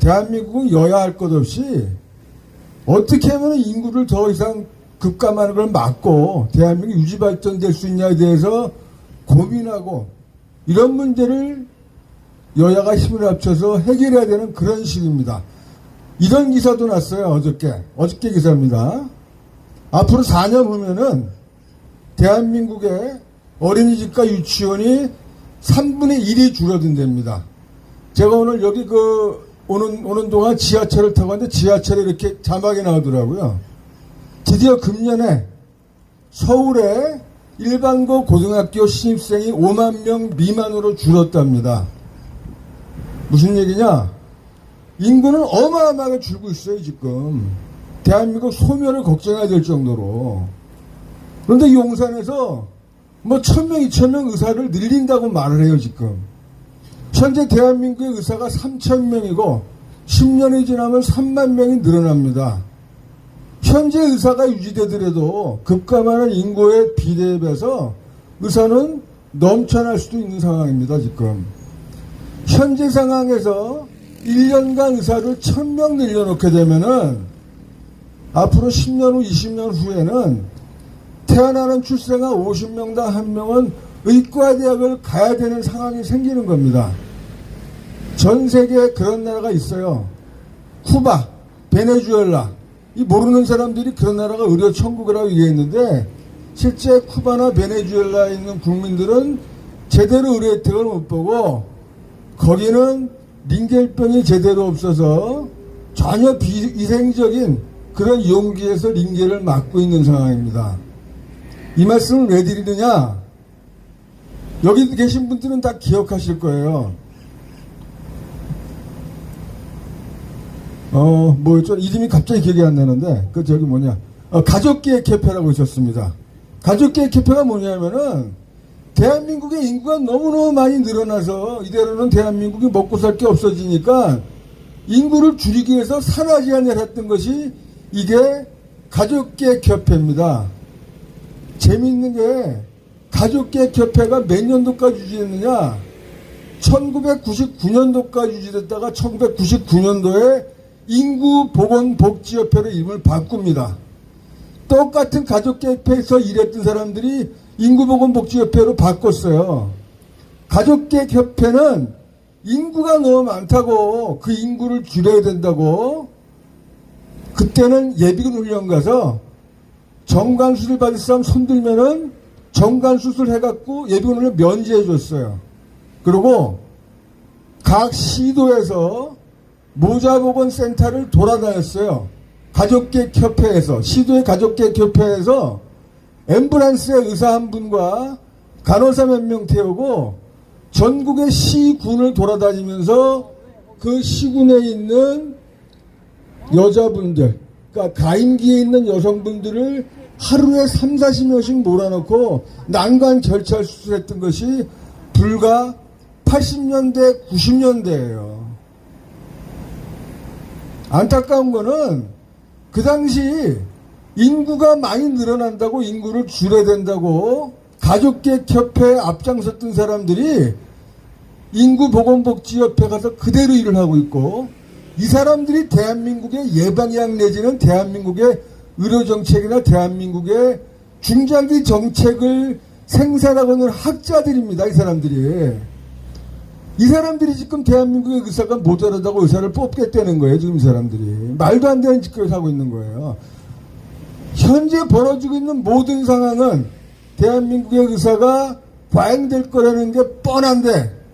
Speaker 7: 대한민국은 여야 할 것 없이 어떻게 하면 인구를 더 이상 급감하는 걸 막고 대한민국이 유지 발전될 수 있냐에 대해서 고민하고, 이런 문제를 여야가 힘을 합쳐서 해결해야 되는 그런 시기입니다. 이런 기사도 났어요. 어저께 기사입니다. 앞으로 4년 후면은 대한민국의 어린이집과 유치원이 3분의 1이 줄어든답니다. 제가 오늘 여기 오는 동안 지하철을 타고 왔는데 지하철에 이렇게 자막이 나오더라고요. 드디어 금년에 서울에 일반고 고등학교 신입생이 5만 명 미만으로 줄었답니다. 무슨 얘기냐? 인구는 어마어마하게 줄고 있어요, 지금. 대한민국 소멸을 걱정해야 될 정도로. 그런데 용산에서 1000명, 2000명 의사를 늘린다고 말을 해요, 지금. 현재 대한민국의 의사가 3000명이고 10년이 지나면 3만 명이 늘어납니다. 현재 의사가 유지되더라도 급감하는 인구의 비례에 비해서 의사는 넘쳐날 수도 있는 상황입니다, 지금. 현재 상황에서 1년간 의사를 1000명 늘려놓게 되면은 앞으로 10년 후, 20년 후에는 태어나는 출생아 50명당 1명은 의과대학을 가야 되는 상황이 생기는 겁니다. 전 세계에 그런 나라가 있어요. 쿠바, 베네수엘라. 이 모르는 사람들이 그런 나라가 의료 천국이라고 얘기했는데, 실제 쿠바나 베네수엘라에 있는 국민들은 제대로 의료 혜택을 못 보고, 거기는 링겔병이 제대로 없어서 전혀 비위생적인 그런 용기에서 링겔을 맞고 있는 상황입니다. 이 말씀을 왜 드리느냐? 여기 계신 분들은 다 기억하실 거예요. 이름이 갑자기 기억이 안 나는데, 가족계획협회라고 있었습니다. 가족계획협회가 뭐냐면은, 대한민국의 인구가 너무너무 많이 늘어나서 이대로는 대한민국이 먹고 살 게 없어지니까 인구를 줄이기 위해서 산하 제한을 했던 것이 이게 가족계획협회입니다. 재미있는 게 가족계획협회가 몇 년도까지 유지했느냐? 1999년도까지 유지됐다가 1999년도에 인구보건복지협회로 이름을 바꿉니다. 똑같은 가족계획협회에서 일했던 사람들이 인구보건복지협회로 바꿨어요. 가족계획협회는 인구가 너무 많다고, 그 인구를 줄여야 된다고, 그때는 예비군 훈련 가서 정관수술 받을 사람 손들면은 정관수술 해갖고 예비군 훈련 면제해줬어요. 그리고 각 시도에서 모자보건센터를 돌아다녔어요. 가족계획협회에서, 시도의 가족계획협회에서 앰뷸런스에 의사 한 분과 간호사 몇 명 태우고 전국의 시군을 돌아다니면서 그 시군에 있는 여자분들, 그러니까 가임기에 있는 여성분들을 하루에 3, 40명씩 몰아넣고 난관 결찰 수술했던 것이 불과 80년대, 90년대예요. 안타까운 거는 그 당시 인구가 많이 늘어난다고 인구를 줄여야 된다고 가족계획협회에 앞장섰던 사람들이 인구보건복지협회 가서 그대로 일을 하고 있고, 이 사람들이 대한민국의 예방약 내지는 대한민국의 의료정책이나 대한민국의 중장기 정책을 생산하고 있는 학자들입니다. 이 사람들이 지금 대한민국의 의사가 모자라다고 의사를 뽑겠다는 거예요. 지금 이 사람들이 말도 안 되는 짓거리를 하고 있는 거예요. 현재 벌어지고 있는 모든 상황은 대한민국의 의사가 과잉될 거라는 게 뻔한데,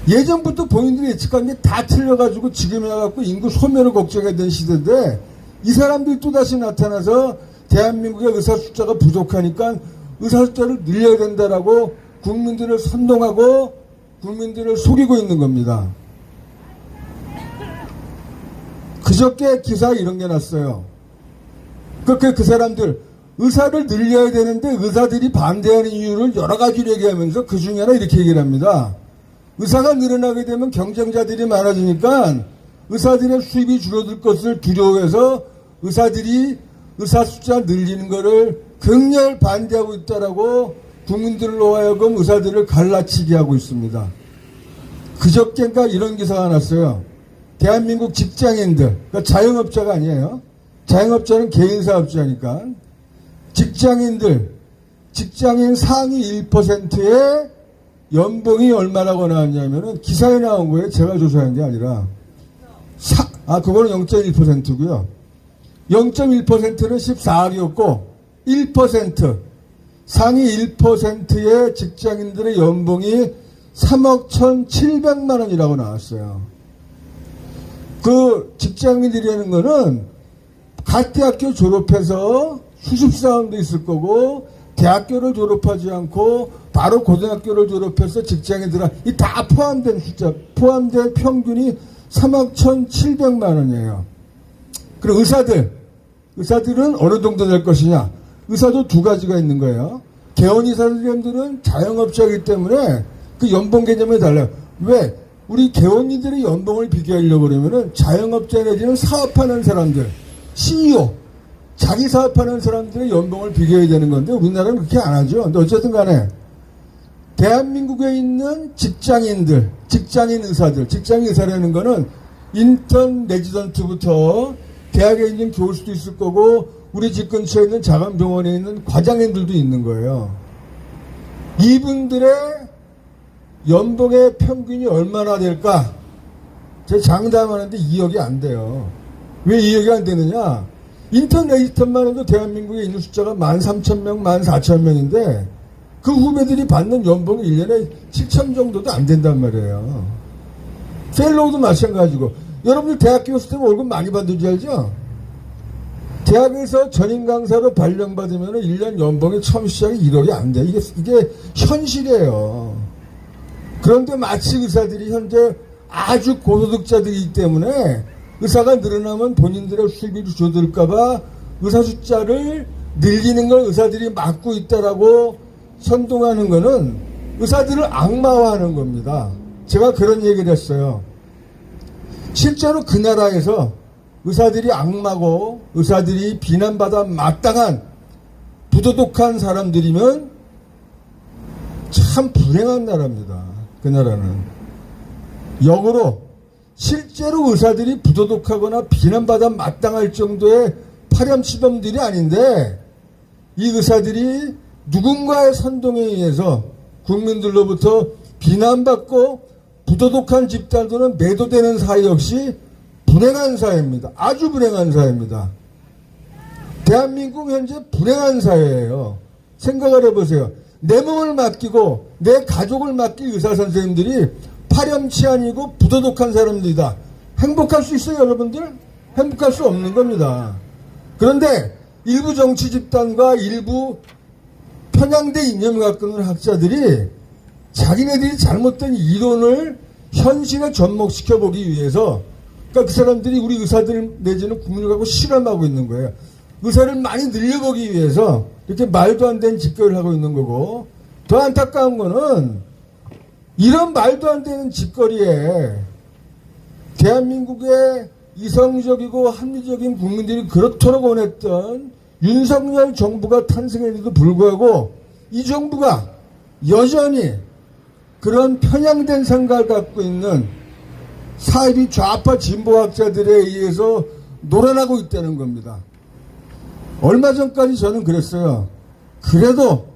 Speaker 7: 예전부터 본인들이 예측한 게 다 틀려가지고 지금에 와갖고 인구 소멸을 걱정해야 되는 시대인데, 이 사람들이 또다시 나타나서 대한민국의 의사 숫자가 부족하니까 의사 숫자를 늘려야 된다라고 국민들을 선동하고 국민들을 속이고 있는 겁니다. 그저께 기사에 이런 게 났어요. 그 사람들 의사를 늘려야 되는데 의사들이 반대하는 이유를 여러 가지로 얘기하면서 그 중에 하나 이렇게 얘기를 합니다. 의사가 늘어나게 되면 경쟁자들이 많아지니까 의사들의 수입이 줄어들 것을 두려워해서 의사들이 의사 숫자 늘리는 것을 극렬 반대하고 있다라고 국민들로 하여금 의사들을 갈라치게 하고 있습니다. 그저께인가 이런 기사가 났어요. 대한민국 직장인들, 그러니까 자영업자가 아니에요. 자영업자는 개인사업자니까. 직장인 상위 1%의 연봉이 얼마라고 나왔냐면은 기사에 나온 거예요. 제가 조사한 게 아니라. 그거는 0.1%고요. 0.1%는 14억이었고 1% 상위 1%의 직장인들의 연봉이 3억 1,700만 원이라고 나왔어요. 그 직장인들이라는 거는 각 대학교 졸업해서 수습사원도 있을 거고, 대학교를 졸업하지 않고 바로 고등학교를 졸업해서 직장인들은 이 다 포함된 숫자, 포함된 평균이 3억 1,700만 원이에요. 그리고 의사들은 어느 정도 될 것이냐? 의사도 두 가지가 있는 거예요. 개원의사들은 자영업자이기 때문에 그 연봉 개념이 달라요. 왜? 우리 개원이들의 연봉을 비교하려고 그러면은 자영업자 내지는 사업하는 사람들, CEO, 자기 사업하는 사람들의 연봉을 비교해야 되는 건데 우리나라는 그렇게 안 하죠. 근데 어쨌든 간에 대한민국에 있는 직장인들, 직장인 의사라는 거는 인턴 레지던트부터 대학에 있는 교수도 있을 거고 우리 집 근처에 있는 작은 병원에 있는 과장님들도 있는 거예요. 이분들의 연봉의 평균이 얼마나 될까? 제가 장담하는데 2억이 안 돼요. 왜 2억이 안 되느냐? 인턴 레지던트만 해도 대한민국에 있는 숫자가 13,000명, 14,000명인데 그 후배들이 받는 연봉이 1년에 7천 정도도 안 된단 말이에요. 펠로우도 마찬가지고. 여러분들 대학 교수 때문에 월급 많이 받는 줄 알죠? 대학에서 전임 강사로 발령받으면 1년 연봉이 처음 시작이 1억이 안 돼. 이게 현실이에요. 그런데 마치 의사들이 현재 아주 고소득자들이기 때문에 의사가 늘어나면 본인들의 수입이 줄어들까봐 의사 숫자를 늘리는 걸 의사들이 막고 있다라고 선동하는 거는 의사들을 악마화하는 겁니다. 제가 그런 얘기를 했어요. 실제로 그 나라에서 의사들이 악마고 의사들이 비난받아 마땅한 부도덕한 사람들이면 참 불행한 나라입니다. 그 나라는. 역으로 실제로 의사들이 부도덕하거나 비난받아 마땅할 정도의 파렴치범들이 아닌데 이 의사들이 누군가의 선동에 의해서 국민들로부터 비난받고 부도덕한 집단들은 매도되는 사회 역시 불행한 사회입니다. 아주 불행한 사회입니다. 대한민국 현재 불행한 사회예요. 생각을 해보세요. 내 몸을 맡기고 내 가족을 맡길 의사 선생님들이 파렴치 아니고 부도덕한 사람들이다. 행복할 수 있어요, 여러분들? 행복할 수 없는 겁니다. 그런데 일부 정치 집단과 일부 편향된 이념을 갖고 있는 학자들이 자기네들이 잘못된 이론을 현실에 접목시켜 보기 위해서, 그러니까 그 사람들이 우리 의사들 내지는 국민을 갖고 실험하고 있는 거예요. 의사를 많이 늘려보기 위해서 이렇게 말도 안 되는 짓거리를 하고 있는 거고, 더 안타까운 거는 이런 말도 안 되는 짓거리에 대한민국의 이성적이고 합리적인 국민들이 그렇도록 원했던 윤석열 정부가 탄생했는데도 불구하고 이 정부가 여전히 그런 편향된 생각을 갖고 있는 사이비 좌파 진보학자들에 의해서 놀아나고 있다는 겁니다. 얼마 전까지 저는 그랬어요. 그래도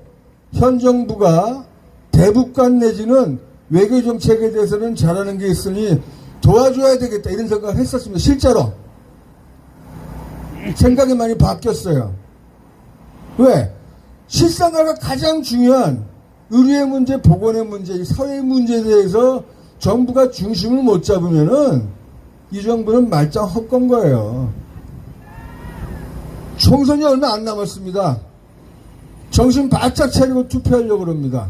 Speaker 7: 현 정부가 대북관 내지는 외교정책에 대해서는 잘하는 게 있으니 도와줘야 되겠다 이런 생각을 했었습니다. 실제로 생각이 많이 바뀌었어요. 왜? 실생활과 가장 중요한 의료의 문제, 보건의 문제, 이 사회의 문제에 대해서 정부가 중심을 못 잡으면은 이 정부는 말짱 헛건 거예요. 총선이 얼마 안 남았습니다. 정신 바짝 차리고 투표하려고 그럽니다.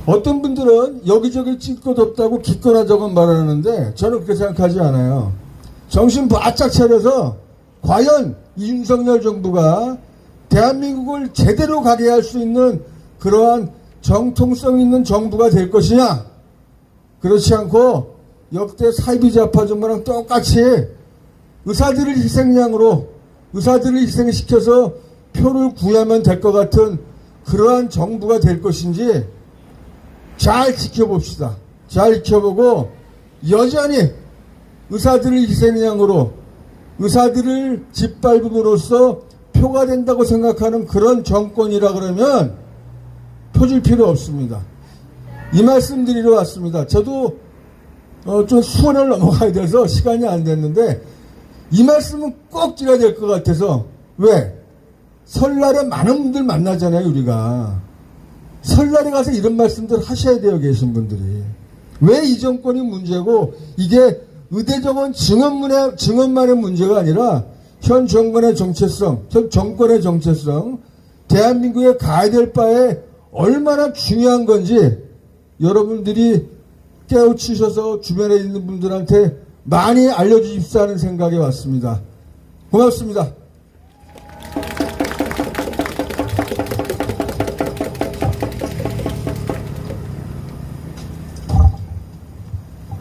Speaker 7: 어떤 분들은 여기저기 찍 것 없다고 기꺼나 저건 말하는데 저는 그렇게 생각하지 않아요. 정신 바짝 차려서 과연 윤석열 정부가 대한민국을 제대로 가게 할 수 있는 그러한 정통성 있는 정부가 될 것이냐, 그렇지 않고 역대 사이비 좌파 정부랑 똑같이 의사들을 희생양으로, 의사들을 희생시켜서 표를 구하면 될 것 같은 그러한 정부가 될 것인지 잘 지켜봅시다. 잘 지켜보고 여전히 의사들을 희생양으로, 의사들을 짓밟음으로써 표가 된다고 생각하는 그런 정권이라 그러면 표줄 필요 없습니다. 이 말씀 드리러 왔습니다. 저도 좀 수원을 넘어가야 돼서 시간이 안 됐는데 이 말씀은 꼭 드려야 될 것 같아서. 왜? 설날에 많은 분들 만나잖아요, 우리가. 설날에 가서 이런 말씀들 하셔야 돼요, 계신 분들이. 왜 이 정권이 문제고, 이게 의대정원 증언만의 문제가 아니라 현 정권의 정체성, 현 정권의 정체성, 대한민국에 가야 될 바에 얼마나 중요한 건지 여러분들이 깨우치셔서 주변에 있는 분들한테 많이 알려주십사 하는 생각에 왔습니다. 고맙습니다.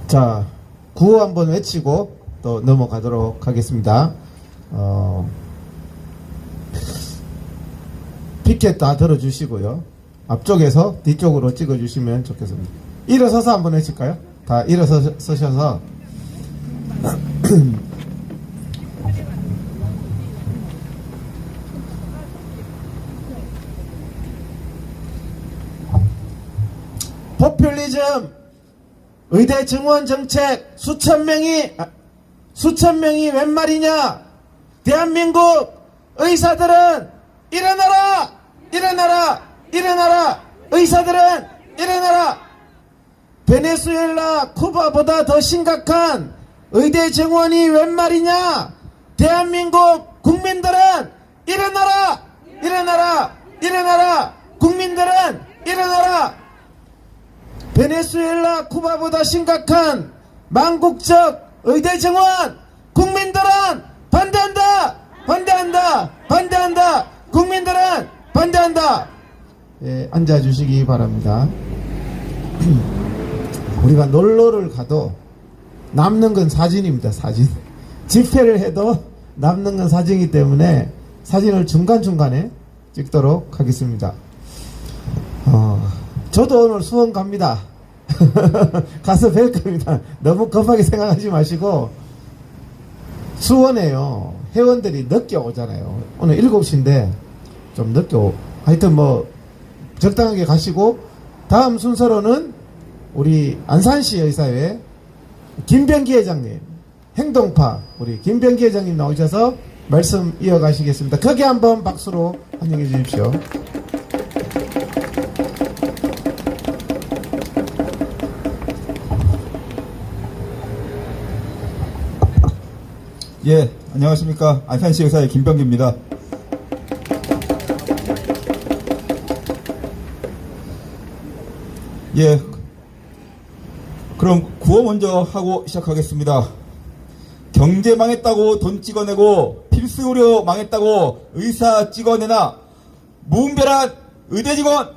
Speaker 2: 자, 구호 한번 외치고 또 넘어가도록 하겠습니다. 피켓 다 들어주시고요. 앞쪽에서 뒤쪽으로 찍어주시면 좋겠습니다. 일어서서 한번 외칠까요? 다 일어서셔서 포퓰리즘, 의대 증원 정책, 수천 명이 웬 말이냐? 대한민국 의사들은 일어나라! 일어나라! 일어나라! 의사들은 일어나라! 베네수엘라, 쿠바보다 더 심각한 의대 증원이 웬 말이냐? 대한민국 국민들은 일어나라! 일어나라! 일어나라! 국민들은 일어나라! 베네수엘라, 쿠바보다 심각한 망국적 의대 증원, 국민들은 반대한다! 반대한다! 반대한다! 국민들은 반대한다! 예, 앉아주시기 바랍니다. 우리가 놀러를 가도 남는 건 사진입니다. 사진. 집회를 해도 남는 건 사진이기 때문에 사진을 중간중간에 찍도록 하겠습니다. 저도 오늘 수원 갑니다. 가서 뵐 겁니다. 너무 급하게 생각하지 마시고. 수원에요, 회원들이 늦게 오잖아요. 오늘 7시인데 좀 늦게 하여튼 뭐 적당하게 가시고, 다음 순서로는 우리 안산시 의사회 김병기 회장님, 행동파 우리 김병기 회장님 나오셔서 말씀 이어가시겠습니다. 거기 한번 박수로 환영해 주십시오.
Speaker 8: 예, 안녕하십니까. 안산시 의사의 김병기입니다. 예, 그럼 구호 먼저 하고 시작하겠습니다. 경제 망했다고 돈 찍어내고 필수 의료 망했다고 의사 찍어내나 무분별한 의대 직원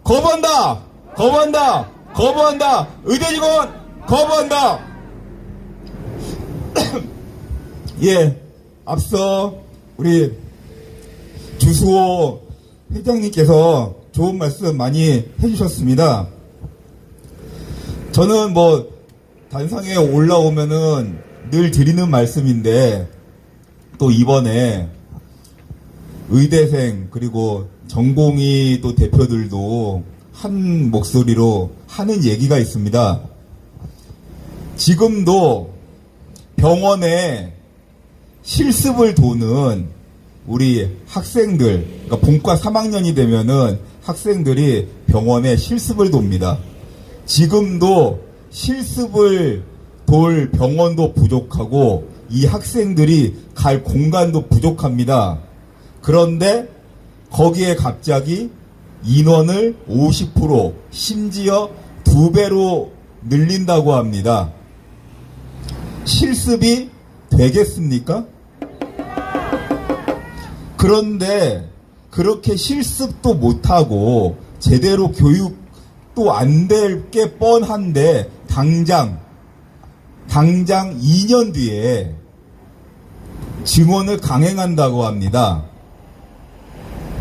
Speaker 8: 거부한다! 거부한다! 거부한다! 의대 직원 거부한다! 예, 앞서 우리 주수호 회장님께서 좋은 말씀 많이 해주셨습니다. 저는 뭐 단상에 올라오면은 늘 드리는 말씀인데 또 이번에 의대생 그리고 전공의 또 대표들도 한 목소리로 하는 얘기가 있습니다. 지금도 병원에 실습을 도는 우리 학생들, 그러니까 본과 3학년이 되면은 학생들이 병원에 실습을 돕니다. 지금도 실습을 돌 병원도 부족하고 이 학생들이 갈 공간도 부족합니다. 그런데 거기에 갑자기 인원을 50% 심지어 2배로 늘린다고 합니다. 실습이 되겠습니까? 그런데 그렇게 실습도 못하고 제대로 교육도 안 될 게 뻔한데 당장 2년 뒤에 증원을 강행한다고 합니다.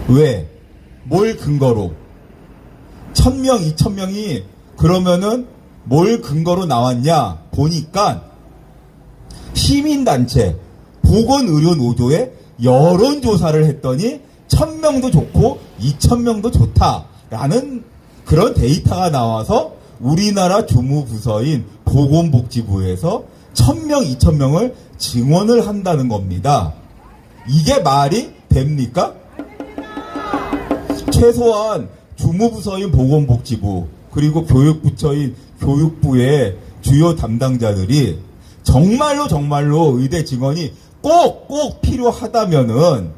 Speaker 8: 왜? 뭘 근거로? 1000명, 2000명이 그러면은 뭘 근거로 나왔냐? 보니까 시민단체 보건의료노조에 여론조사를 했더니 1000명도 좋고 2000명도 좋다라는 그런 데이터가 나와서 우리나라 주무부서인 보건복지부에서 1000명, 2000명을 증원을 한다는 겁니다. 이게 말이 됩니까? 최소한 주무부서인 보건복지부 그리고 교육부처인 교육부의 주요 담당자들이 정말로 의대 증원이 꼭 필요하다면은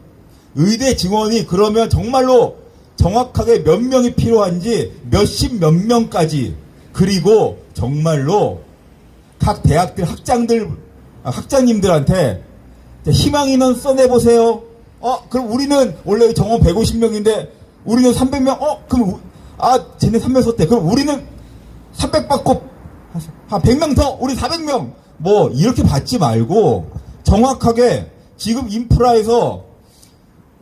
Speaker 8: 의대 증원이 그러면 정말로 정확하게 몇 명이 필요한지 몇 명까지 그리고 정말로 각 대학들 학장님들한테 희망 인원 써내보세요. 그럼 우리는 원래 정원 150명인데 우리는 300명. 그럼 쟤네 300 썼대. 그럼 우리는 300 받고 한 100명 더 우리 400명 뭐 이렇게 받지 말고 정확하게 지금 인프라에서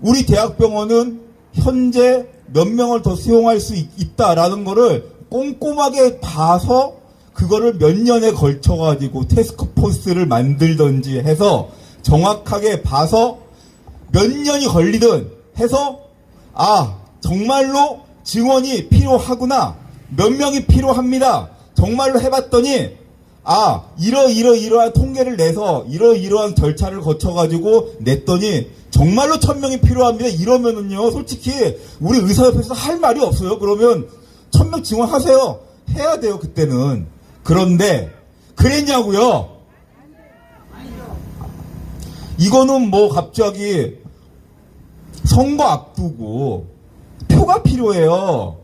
Speaker 8: 우리 대학병원은 현재 몇 명을 더 수용할 수 있다라는 거를 꼼꼼하게 봐서 그거를 몇 년에 걸쳐가지고 태스크포스를 만들던지 해서 정확하게 봐서 몇 년이 걸리든 해서 정말로 증원이 필요하구나. 몇 명이 필요합니다. 정말로 해봤더니 이러한 통계를 내서 이러한 절차를 거쳐가지고 냈더니 정말로 1000명이 필요합니다. 이러면은요, 솔직히 우리 의사협회에서 할 말이 없어요. 그러면 1000명 증원하세요. 해야 돼요, 그때는. 그런데 그랬냐고요? 이거는 뭐 갑자기 선거 앞두고 표가 필요해요.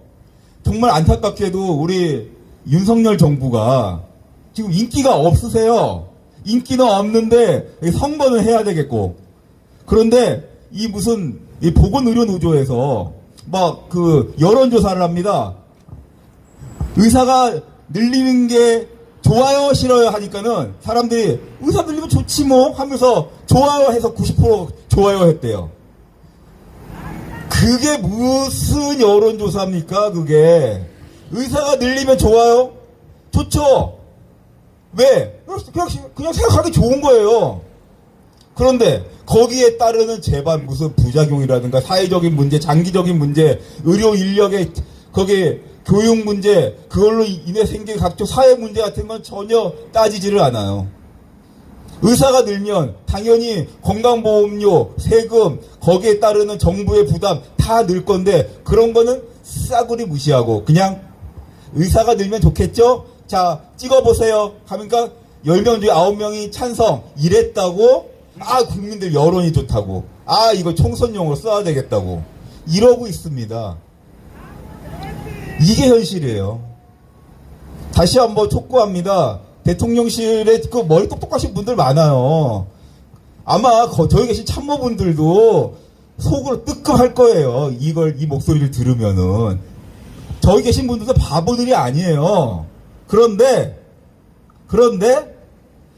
Speaker 8: 정말 안타깝게도 우리 윤석열 정부가 지금 인기가 없으세요. 인기는 없는데 선거는 해야 되겠고. 그런데 이 보건의료노조에서 막 여론조사를 합니다. 의사가 늘리는 게 좋아요, 싫어요 하니까는 사람들이 의사 늘리면 좋지 뭐 하면서 좋아요 해서 90% 좋아요 했대요. 그게 무슨 여론조사입니까, 그게. 의사가 늘리면 좋아요? 좋죠? 왜? 그냥 생각하기 좋은 거예요. 그런데 거기에 따르는 재반 무슨 부작용이라든가 사회적인 문제, 장기적인 문제, 의료 인력의 거기에 교육 문제, 그걸로 인해 생긴 각종 사회 문제 같은 건 전혀 따지지를 않아요. 의사가 늘면 당연히 건강보험료, 세금, 거기에 따르는 정부의 부담 다 늘 건데 그런 거는 싸구리 무시하고 그냥 의사가 늘면 좋겠죠? 자, 찍어보세요. 하니까 10명 중에 9명이 찬성. 이랬다고 아, 국민들 여론이 좋다고. 아, 이거 총선용으로 써야 되겠다고. 이러고 있습니다. 이게 현실이에요. 다시 한번 촉구합니다. 대통령실에 그 머리 똑똑하신 분들 많아요. 아마 저기 계신 참모분들도 속으로 뜨끔할 거예요. 이 목소리를 들으면은. 저기 계신 분들도 바보들이 아니에요. 그런데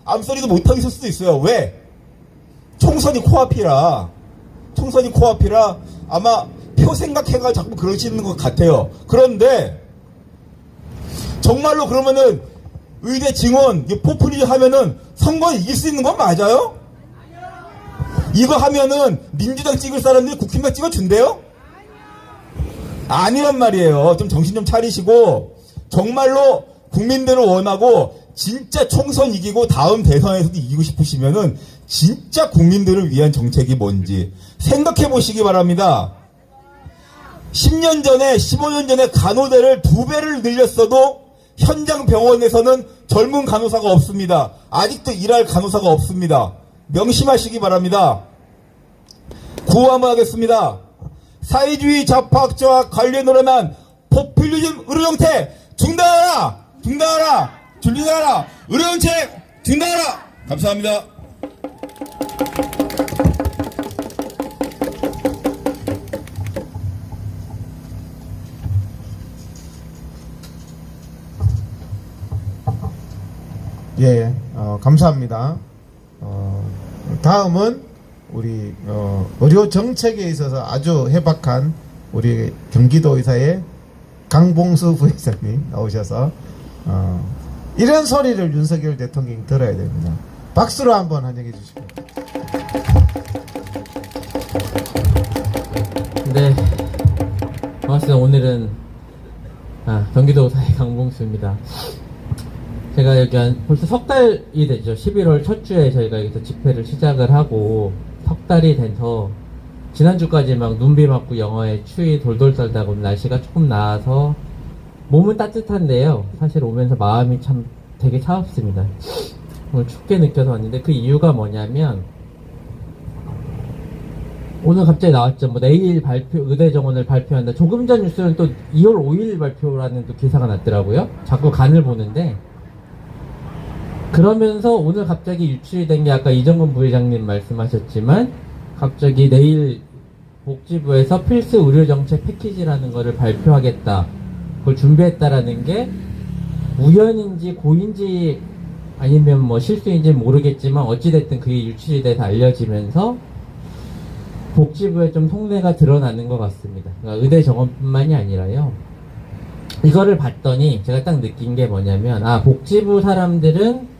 Speaker 8: 암소리도 못하고 있을 수도 있어요. 왜? 총선이 코앞이라 아마 표 생각해가 자꾸 그러시는 것 같아요. 그런데 정말로 그러면은 의대 증원 포퓰리즘 하면은 선거에 이길 수 있는 건 맞아요? 이거 하면은 민주당 찍을 사람들이 국힘당 찍어준대요? 아니란 말이에요. 좀 정신 좀 차리시고 정말로 국민들을 원하고 진짜 총선 이기고 다음 대선에서도 이기고 싶으시면은 진짜 국민들을 위한 정책이 뭔지 생각해 보시기 바랍니다. 10년 전에 15년 전에 간호대를 2배를 늘렸어도 현장 병원에서는 젊은 간호사가 없습니다. 아직도 일할 간호사가 없습니다. 명심하시기 바랍니다. 구호 한번 하겠습니다. 사회주의 좌파학자와 관련으로 난 포퓰리즘 의료정책 중단하라! 중단하라! 의료정책 중단하라! 감사합니다.
Speaker 2: 예, 감사합니다. 다음은 우리 의료 정책에 있어서 아주 해박한 우리 경기도의사의 강봉수 부회장님 나오셔서 이런 소리를 윤석열 대통령이 들어야 됩니다. 박수로 한번 환영해 주시고.
Speaker 9: 네, 반갑습니다. 오늘은 경기도의사의 강봉수입니다. 제가 여기 벌써 석 달이 되죠. 11월 첫 주에 저희가 여기서 집회를 시작을 하고 석 달이 돼서 지난주까지 막 눈비 맞고 영하에 추위 돌돌 떨다가 오늘 날씨가 조금 나아서 몸은 따뜻한데요. 사실 오면서 마음이 참 되게 차갑습니다. 오늘 춥게 느껴서 왔는데 그 이유가 뭐냐면 오늘 갑자기 나왔죠. 뭐 내일 의대 정원을 발표한다. 조금 전 뉴스는 또 2월 5일 발표라는 또 기사가 났더라고요. 자꾸 간을 보는데 그러면서 오늘 갑자기 유출이 된 게 아까 이정근 부회장님 말씀하셨지만 갑자기 내일 복지부에서 필수 의료정책 패키지라는 거를 발표하겠다. 그걸 준비했다라는 게 우연인지 고인지 아니면 뭐 실수인지 모르겠지만 어찌됐든 그게 유출이 돼서 알려지면서 복지부에 좀 속내가 드러나는 것 같습니다. 그러니까 의대 정원뿐만이 아니라요. 이거를 봤더니 제가 딱 느낀 게 뭐냐면 복지부 사람들은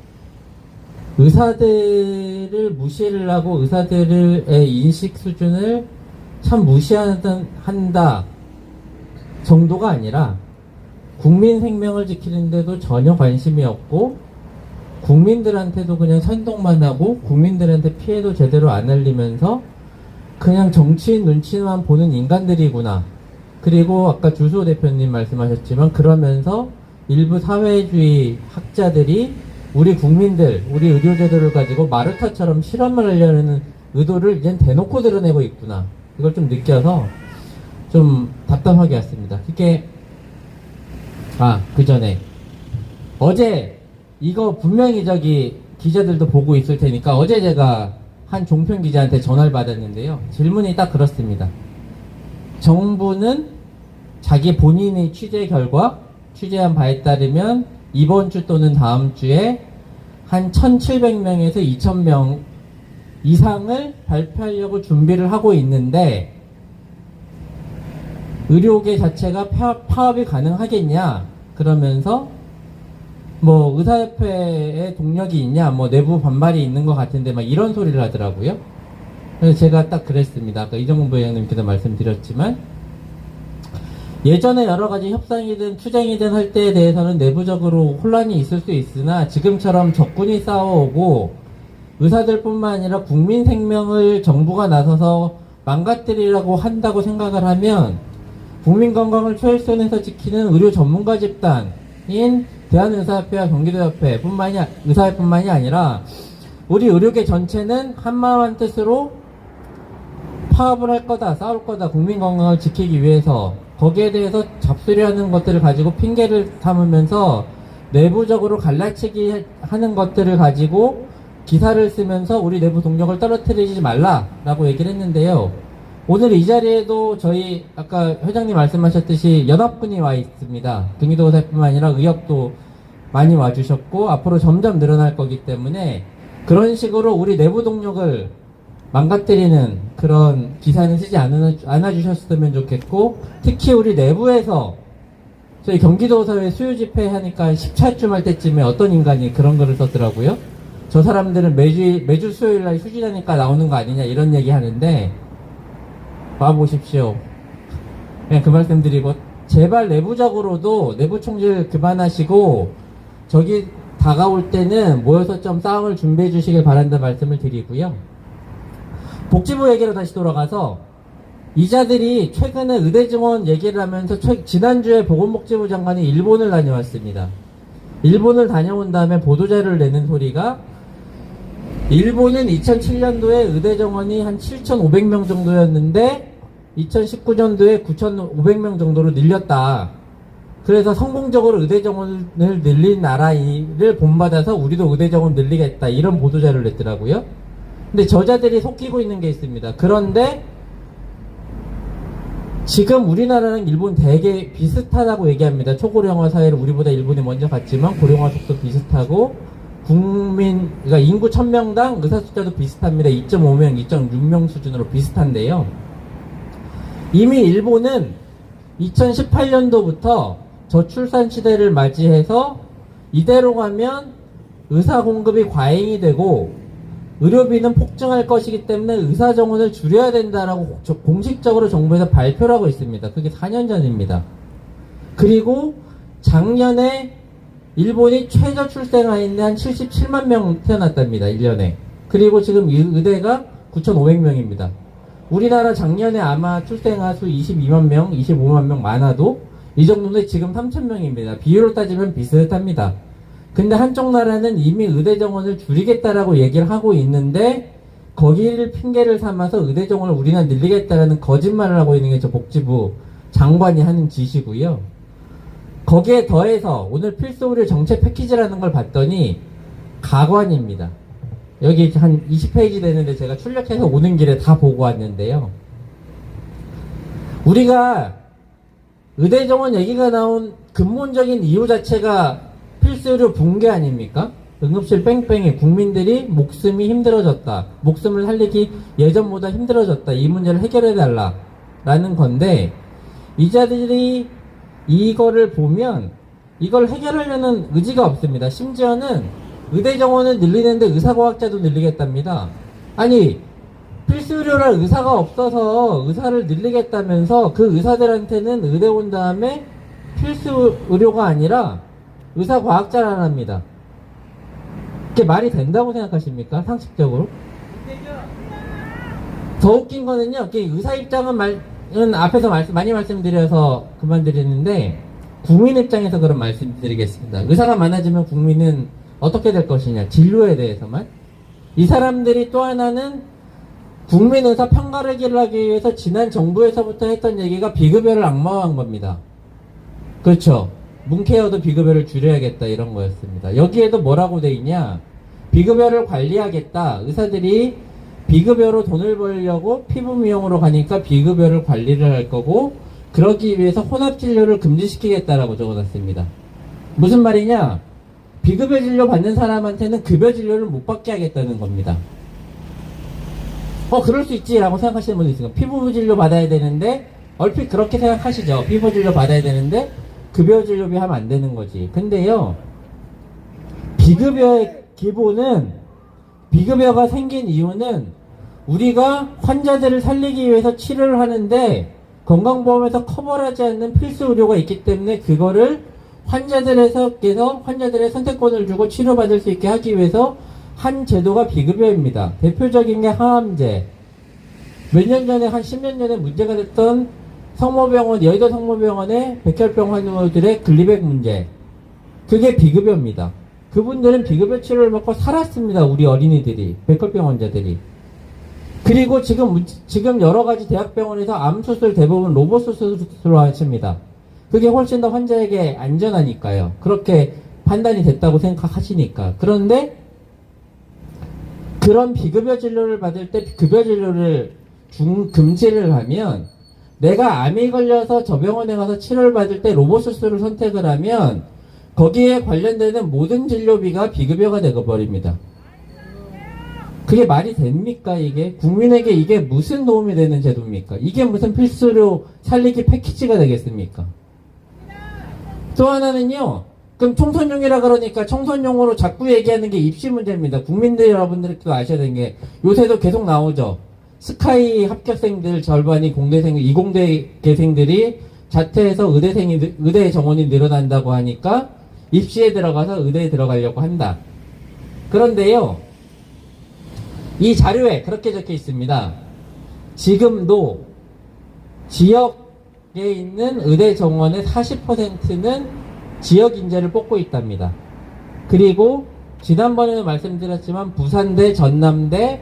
Speaker 9: 의사들을 무시를 하고 의사들의 인식 수준을 참 무시한다 정도가 아니라 국민 생명을 지키는데도 전혀 관심이 없고 국민들한테도 그냥 선동만 하고 국민들한테 피해도 제대로 안 알리면서 그냥 정치인 눈치만 보는 인간들이구나. 그리고 아까 주소 대표님 말씀하셨지만 그러면서 일부 사회주의 학자들이 우리 국민들, 우리 의료제도를 가지고 마르타처럼 실험을 하려는 의도를 이젠 대놓고 드러내고 있구나. 이걸 좀 느껴서 좀 답답하게 왔습니다. 그게 그 전에 어제 이거 분명히 저기 기자들도 보고 있을 테니까 어제 제가 한 종편 기자한테 전화를 받았는데요. 질문이 딱 그렇습니다. 정부는 자기 본인의 취재한 바에 따르면 이번 주 또는 다음 주에 한 1,700명에서 2,000명 이상을 발표하려고 준비를 하고 있는데 의료계 자체가 파업이 가능하겠냐? 그러면서 뭐 의사협회에 동력이 있냐? 뭐 내부 반발이 있는 것 같은데 막 이런 소리를 하더라고요. 그래서 제가 딱 그랬습니다. 아까 이정근 부회장님께도 말씀드렸지만 예전에 여러 가지 협상이든 투쟁이든 할 때에 대해서는 내부적으로 혼란이 있을 수 있으나 지금처럼 적군이 싸워오고 의사들뿐만 아니라 국민 생명을 정부가 나서서 망가뜨리려고 한다고 생각을 하면 국민 건강을 최우선에서 지키는 의료 전문가 집단인 대한의사협회와 경기도협회 의사회뿐만이 아니라 우리 의료계 전체는 한마음 한뜻으로 파업을 할 거다, 싸울 거다, 국민 건강을 지키기 위해서 거기에 대해서 잡수려는 것들을 가지고 핑계를 삼으면서 내부적으로 갈라치기 하는 것들을 가지고 기사를 쓰면서 우리 내부 동력을 떨어뜨리지 말라라고 얘기를 했는데요. 오늘 이 자리에도 저희 아까 회장님 말씀하셨듯이 연합군이 와 있습니다. 경기도 의사뿐만 아니라 의협도 많이 와주셨고 앞으로 점점 늘어날 거기 때문에 그런 식으로 우리 내부 동력을 망가뜨리는 그런 기사는 쓰지 않아주셨으면 좋겠고, 특히 우리 내부에서 저희 경기도사회 수요 집회 하니까 10차쯤 할 때쯤에 어떤 인간이 그런 글을 썼더라고요. 저 사람들은 매주 수요일 날 휴진하니까 나오는 거 아니냐 이런 얘기 하는데, 봐보십시오. 그냥 그 말씀 드리고, 제발 내부적으로도 내부 총질 그만하시고 저기 다가올 때는 모여서 좀 싸움을 준비해 주시길 바란다 말씀을 드리고요. 복지부 얘기로 다시 돌아가서 이자들이 최근에 의대 증원 얘기를 하면서 지난주에 보건복지부 장관이 일본을 다녀왔습니다. 일본을 다녀온 다음에 보도자료를 내는 소리가 일본은 2007년도에 의대 정원이 한 7,500명 정도였는데 2019년도에 9,500명 정도로 늘렸다. 그래서 성공적으로 의대 정원을 늘린 나라를 본받아서 우리도 의대 정원 늘리겠다. 이런 보도자료를 냈더라고요. 근데 저자들이 속이고 있는 게 있습니다. 그런데 지금 우리나라랑 일본 되게 비슷하다고 얘기합니다. 초고령화 사회를 우리보다 일본이 먼저 갔지만 고령화 속도 비슷하고 그러니까 인구 1000명당 의사 숫자도 비슷합니다. 2.5명, 2.6명 수준으로 비슷한데요. 이미 일본은 2018년도부터 저출산 시대를 맞이해서 이대로 가면 의사 공급이 과잉이 되고 의료비는 폭증할 것이기 때문에 의사 정원을 줄여야 된다라고 공식적으로 정부에서 발표를 하고 있습니다. 그게 4년 전입니다. 그리고 작년에 일본이 최저 출생아인데 한 77만 명 태어났답니다. 1년에. 그리고 지금 의대가 9,500명입니다. 우리나라 작년에 아마 출생아 수 22만 명, 25만 명 많아도 이 정도인데 지금 3,000명입니다. 비율로 따지면 비슷합니다. 근데 한쪽 나라는 이미 의대 정원을 줄이겠다라고 얘기를 하고 있는데 거기를 핑계를 삼아서 의대 정원을 우리나라 늘리겠다라는 거짓말을 하고 있는 게 저 복지부 장관이 하는 짓이고요. 거기에 더해서 오늘 필수 의료 정책 패키지라는 걸 봤더니 가관입니다. 여기 한 20페이지 되는데 제가 출력해서 오는 길에 다 보고 왔는데요. 우리가 의대 정원 얘기가 나온 근본적인 이유 자체가 필수의료 붕괴 아닙니까? 응급실 뺑뺑이 국민들이 목숨이 힘들어졌다. 목숨을 살리기 예전보다 힘들어졌다. 이 문제를 해결해달라. 라는 건데 이자들이 이거를 보면 이걸 해결하려는 의지가 없습니다. 심지어는 의대 정원을 늘리는데 의사과학자도 늘리겠답니다. 아니 필수의료랄 의사가 없어서 의사를 늘리겠다면서 그 의사들한테는 의대 온 다음에 필수의료가 아니라 의사과학자라랍니다. 그게 말이 된다고 생각하십니까? 상식적으로? 더 웃긴 거는요, 의사 입장은 앞에서 많이 말씀드려서 그만드리는데, 국민 입장에서 그런 말씀드리겠습니다. 의사가 많아지면 국민은 어떻게 될 것이냐, 진료에 대해서만. 이 사람들이 또 하나는 국민 의사 편가르기를 하기 위해서 지난 정부에서부터 했던 얘기가 비급여를 악마화한 겁니다. 그렇죠. 문케어도 비급여를 줄여야겠다 이런 거였습니다. 여기에도 뭐라고 돼 있냐, 비급여를 관리하겠다. 의사들이 비급여로 돈을 벌려고 피부 미용으로 가니까 비급여를 관리를 할 거고 그러기 위해서 혼합진료를 금지시키겠다라고 적어놨습니다. 무슨 말이냐, 비급여 진료 받는 사람한테는 급여 진료를 못 받게 하겠다는 겁니다. 그럴 수 있지라고 생각하시는 분도 있습니다. 피부 진료 받아야 되는데 얼핏 그렇게 생각하시죠. 피부 진료 받아야 되는데 급여 진료비 하면 안 되는 거지. 근데요, 비급여의 기본은, 비급여가 생긴 이유는 우리가 환자들을 살리기 위해서 치료를 하는데 건강보험에서 커버하지 않는 필수 의료가 있기 때문에 그거를 환자들의 선택권을 주고 치료받을 수 있게 하기 위해서 한 제도가 비급여입니다. 대표적인 게 항암제. 몇 년 전에, 한 10년 전에 문제가 됐던 성모병원, 여의도 성모병원의 백혈병 환우들의 글리백 문제. 그게 비급여입니다. 그분들은 비급여 치료를 받고 살았습니다. 우리 어린이들이, 백혈병 환자들이. 그리고 지금 여러 가지 대학병원에서 암 수술 대부분 로봇 수술로 하십니다. 그게 훨씬 더 환자에게 안전하니까요. 그렇게 판단이 됐다고 생각하시니까. 그런데 그런 비급여 진료를 받을 때 급여 진료를 금지를 하면, 내가 암이 걸려서 저 병원에 가서 치료를 받을 때 로봇 수술을 선택을 하면 거기에 관련되는 모든 진료비가 비급여가 되어버립니다. 그게 말이 됩니까? 이게 국민에게 이게 무슨 도움이 되는 제도입니까? 이게 무슨 필수료 살리기 패키지가 되겠습니까? 또 하나는요, 그럼 청소년용이라 그러니까 청소년용으로 자꾸 얘기하는 게 입시 문제입니다. 국민들 여러분들도 아셔야 되는 게, 요새도 계속 나오죠. 스카이 합격생들 절반이 공대생, 이공대계생들이 자퇴해서 의대 정원이 늘어난다고 하니까 입시에 들어가서 의대에 들어가려고 한다. 그런데요, 이 자료에 그렇게 적혀 있습니다. 지금도 지역에 있는 의대 정원의 40%는 지역 인재를 뽑고 있답니다. 그리고 지난번에도 말씀드렸지만 부산대, 전남대,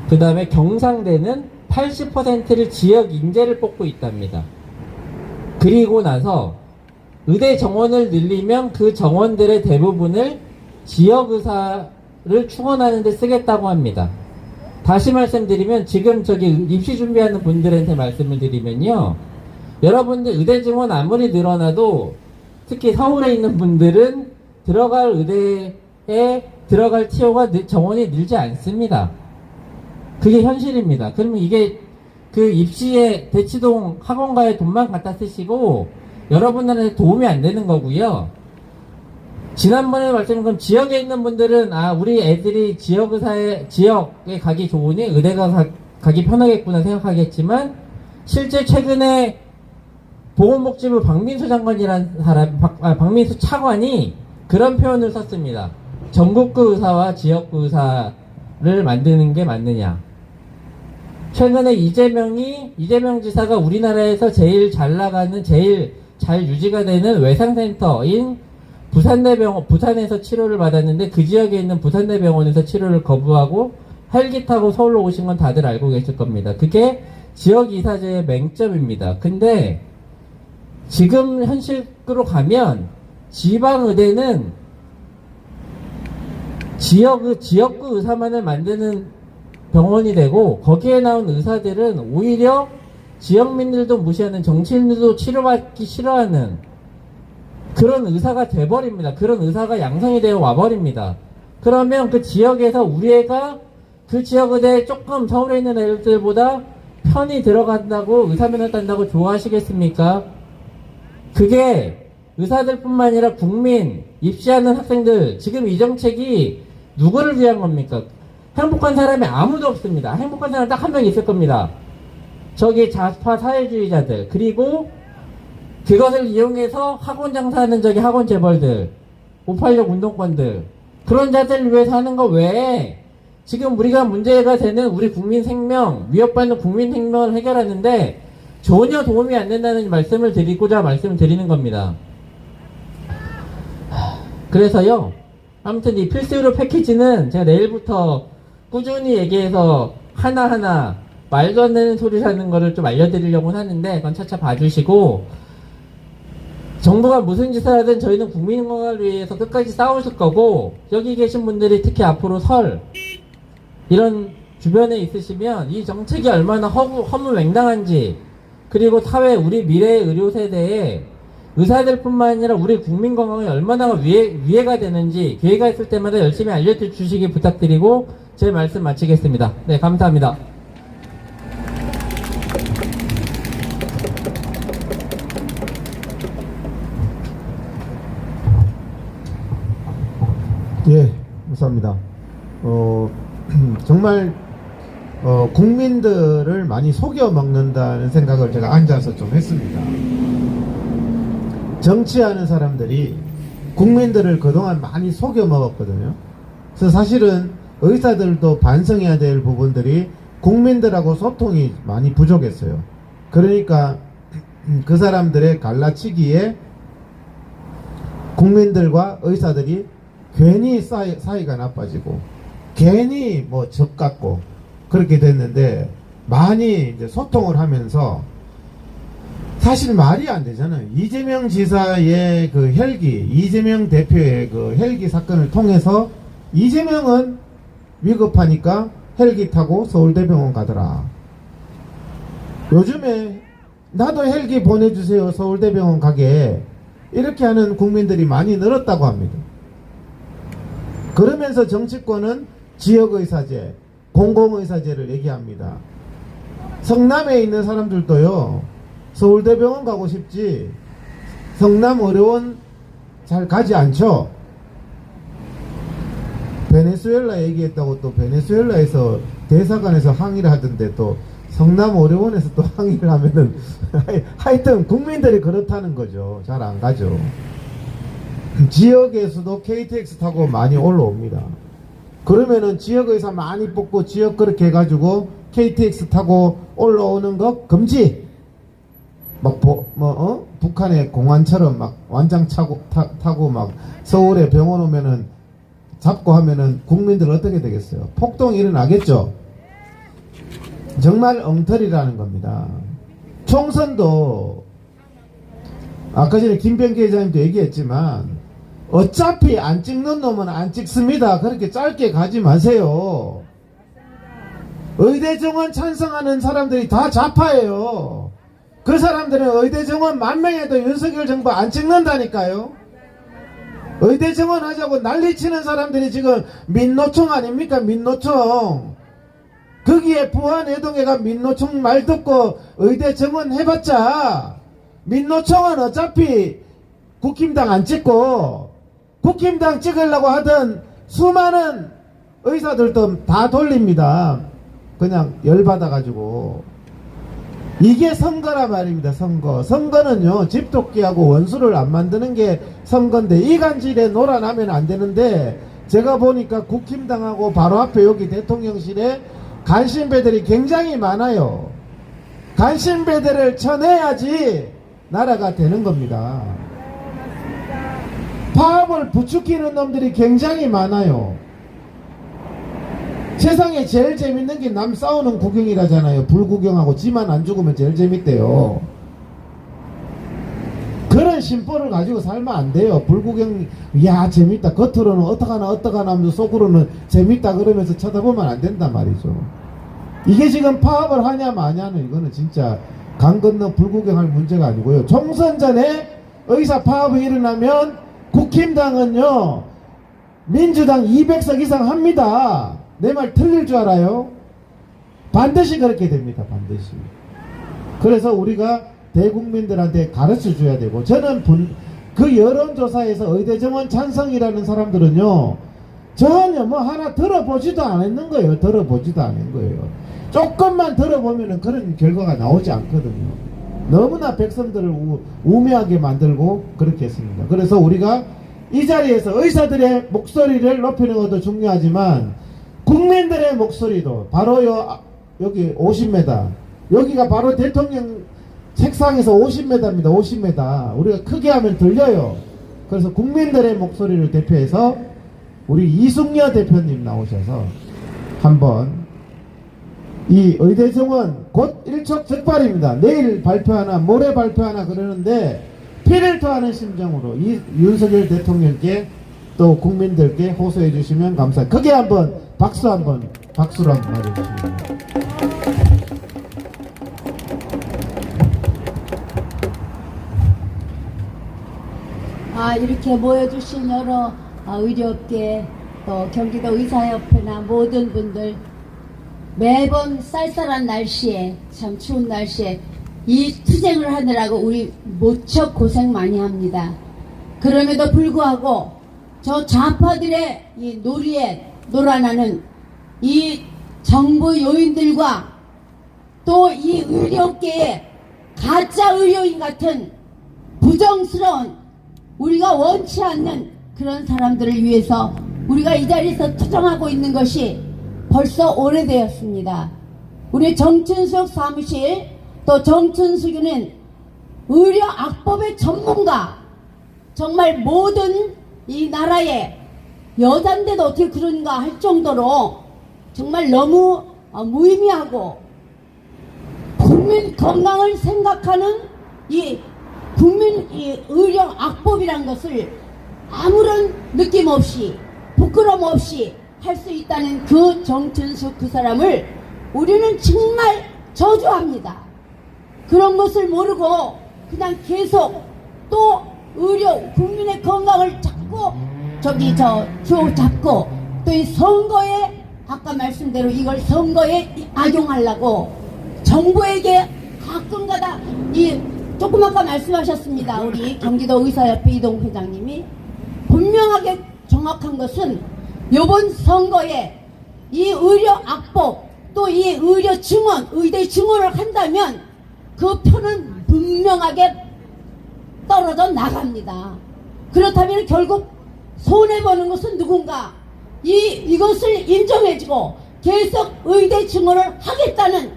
Speaker 9: 그 다음에 경상대는 80%를 지역 인재를 뽑고 있답니다. 그리고 나서 의대 정원을 늘리면 그 정원들의 대부분을 지역의사를 충원하는 데 쓰겠다고 합니다. 다시 말씀드리면, 지금 입시 준비하는 분들한테 말씀을 드리면요, 여러분들 의대 정원 아무리 늘어나도 특히 서울에 있는 분들은 들어갈 의대에 들어갈 정원이 늘지 않습니다. 그게 현실입니다. 그러면 이게 그 입시에 대치동 학원가에 돈만 갖다 쓰시고 여러분들한테 도움이 안 되는 거고요. 지난번에 말씀드린 건 지역에 있는 분들은 우리 애들이 지역에 가기 좋으니 의대가 가기 편하겠구나 생각하겠지만, 실제 최근에 보건복지부 박민수 장관이라는 박민수 차관이 그런 표현을 썼습니다. 전국구 의사와 지역구 의사를 만드는 게 맞느냐. 최근에 이재명 지사가 우리나라에서 제일 잘 나가는, 제일 잘 유지가 되는 외상센터인 부산에서 치료를 받았는데, 그 지역에 있는 부산대병원에서 치료를 거부하고 헬기 타고 서울로 오신 건 다들 알고 계실 겁니다. 그게 지역이사제의 맹점입니다. 근데 지금 현실으로 가면 지방의대는 지역구 의사만을 만드는 병원이 되고, 거기에 나온 의사들은 오히려 지역민들도 무시하는, 정치인들도 치료받기 싫어하는 그런 의사가 돼버립니다. 그런 의사가 양성이 되어 와버립니다. 그러면 그 지역에서 우리 애가 그 지역 의대에 조금 서울에 있는 애들보다 편히 들어간다고, 의사면허 딴다고 좋아하시겠습니까? 그게 의사들뿐만 아니라 국민, 입시하는 학생들, 지금 이 정책이 누구를 위한 겁니까? 행복한 사람이 아무도 없습니다. 행복한 사람 딱 한 명 있을 겁니다. 저기 좌파 사회주의자들, 그리고 그것을 이용해서 학원 장사하는 학원 재벌들, 586 운동권들, 그런 자들을 위해서 하는 거 외에 지금 우리가 문제가 되는 우리 국민 생명, 위협받는 국민 생명을 해결하는데 전혀 도움이 안 된다는 말씀을 드리고자 말씀을 드리는 겁니다. 그래서요, 아무튼 이 필수의료 패키지는 제가 내일부터 꾸준히 얘기해서 하나하나 말도 안 되는 소리를 하는 거를 좀 알려드리려고 하는데, 그건 차차 봐주시고, 정부가 무슨 짓을 하든 저희는 국민 건강을 위해서 끝까지 싸우실 거고, 여기 계신 분들이 특히 앞으로 이런 주변에 있으시면 이 정책이 얼마나 허무맹랑한지, 그리고 사회, 우리 미래의 의료 세대에 의사들뿐만 아니라 우리 국민 건강에 얼마나 위해가 되는지 기회가 있을 때마다 열심히 알려주시기 부탁드리고 제 말씀 마치겠습니다. 네, 감사합니다.
Speaker 2: 예, 감사합니다. 정말 국민들을 많이 속여 먹는다는 생각을 제가 앉아서 좀 했습니다. 정치하는 사람들이 국민들을 그동안 많이 속여 먹었거든요. 그래서 사실은 의사들도 반성해야 될 부분들이 국민들하고 소통이 많이 부족했어요. 그러니까 그 사람들의 갈라치기에 국민들과 의사들이 괜히 사이가 나빠지고 괜히 뭐 적 같고 그렇게 됐는데, 많이 이제 소통을 하면서 사실 말이 안 되잖아요. 이재명 지사의 그 헬기, 이재명 대표의 그 헬기 사건을 통해서 이재명은 위급하니까 헬기 타고 서울대병원 가더라. 요즘에 나도 헬기 보내주세요, 서울대병원 가게, 이렇게 하는 국민들이 많이 늘었다고 합니다. 그러면서 정치권은 지역의사제, 공공의사제를 얘기합니다. 성남에 있는 사람들도요, 서울대병원 가고 싶지 성남의료원 잘 가지 않죠. 베네수엘라 얘기했다고 또 베네수엘라에서 대사관에서 항의를 하던데 또 성남의료원에서 또 항의를 하면은 하여튼 국민들이 그렇다는 거죠. 잘 안 가죠. 지역에서도 KTX 타고 많이 올라옵니다. 그러면은 지역의사 많이 뽑고 지역 그렇게 해가지고 KTX 타고 올라오는 거 금지. 막 북한의 공안처럼 막 완장 타고 막 서울에 병원 오면은 잡고 하면은 국민들 어떻게 되겠어요? 폭동이 일어나겠죠. 정말 엉터리라는 겁니다. 총선도 아까 전에 김병기 회장님도 얘기했지만 어차피 안 찍는 놈은 안 찍습니다. 그렇게 짧게 가지 마세요. 의대 정원 찬성하는 사람들이 다 좌파예요. 그 사람들은 의대 정원 만명해도 윤석열 정부 안 찍는다니까요. 의대 정원 하자고 난리치는 사람들이 지금 민노총 아닙니까? 민노총. 거기에 부안해동해가 민노총 말 듣고 의대 정원 해봤자 민노총은 어차피 국힘당 안 찍고 국힘당 찍으려고 하던 수많은 의사들도 다 돌립니다. 그냥 열받아가지고. 이게 선거라 말입니다. 선거는요, 집토끼하고 원수를 안 만드는 게 선거인데, 이간질에 놀아나면 안 되는데, 제가 보니까 국힘당하고 바로 앞에 여기 대통령실에 간신배들이 굉장히 많아요. 간신배들을 쳐내야지 나라가 되는 겁니다. 파업을 부추기는 놈들이 굉장히 많아요. 세상에 제일 재밌는 게 남 싸우는 구경이라잖아요. 불구경하고 지만 안 죽으면 제일 재밌대요. 그런 심보를 가지고 살면 안 돼요. 불구경, 야 재밌다, 겉으로는 어떡하나 하면서 속으로는 재밌다 그러면서 쳐다보면 안 된단 말이죠. 이게 지금 파업을 하냐 마냐는 이거는 진짜 강 건너 불구경할 문제가 아니고요. 총선 전에 의사 파업이 일어나면 국힘당은요 민주당 200석 이상 합니다. 내 말 틀릴 줄 알아요? 반드시 그렇게 됩니다. 반드시. 그래서 우리가 대국민들한테 가르쳐 줘야 되고, 저는 그 여론조사에서 의대 정원 찬성이라는 사람들은요 전혀 뭐 하나 들어보지도 않았는 거예요. 들어보지도 않은 거예요. 조금만 들어보면은 그런 결과가 나오지 않거든요. 너무나 백성들을 우매하게 만들고 그렇게 했습니다. 그래서 우리가 이 자리에서 의사들의 목소리를 높이는 것도 중요하지만 국민들의 목소리도 바로 여기 50m, 여기가 바로 대통령 책상에서 50m입니다. 50m. 우리가 크게 하면 들려요. 그래서 국민들의 목소리를 대표해서 우리 이숙녀 대표님 나오셔서 한번 이 의대 정원 곧 일촉즉발입니다. 내일 발표하나 모레 발표하나 그러는데 피를 토하는 심정으로 윤석열 대통령께 또 국민들께 호소해 주시면 감사합니다. 크게 한번 박수로 한번 말해주시면.
Speaker 10: 이렇게 모여주신 여러 의료업계 또 경기도 의사협회나 모든 분들, 매번 쌀쌀한 날씨에, 참 추운 날씨에 이 투쟁을 하느라고 우리 무척 고생 많이 합니다. 그럼에도 불구하고 저 좌파들의 이 놀이에 놀아나는 이 정부 요인들과 또 이 의료계의 가짜 의료인 같은 부정스러운, 우리가 원치 않는 그런 사람들을 위해서 우리가 이 자리에서 투쟁하고 있는 것이 벌써 오래되었습니다. 우리 정춘숙 사무실 또 정춘숙이는 의료 악법의 전문가, 정말 모든 이 나라에 여잔데도 어떻게 그런가 할 정도로 정말 너무 무의미하고 국민 건강을 생각하는 이 국민 이 의료 악법이란 것을 아무런 느낌 없이 부끄럼 없이 할 수 있다는 그 정춘숙 그 사람을 우리는 정말 저주합니다. 그런 것을 모르고 그냥 계속 또 의료 국민의 건강을 자꾸 주 잡고 또 이 선거에 아까 말씀대로 이걸 선거에 악용하려고 정부에게 가끔가다 이 조금 아까 말씀하셨습니다. 우리 경기도 의사협회 이동 회장님이 분명하게 정확한 것은 이번 선거에 이 의료 악법 또 이 의료 증언 의대 증언을 한다면 그 표는 분명하게 떨어져 나갑니다. 그렇다면 결국 손해보는 것은 누군가 이것을 인정해주고 계속 의대 증언을 하겠다는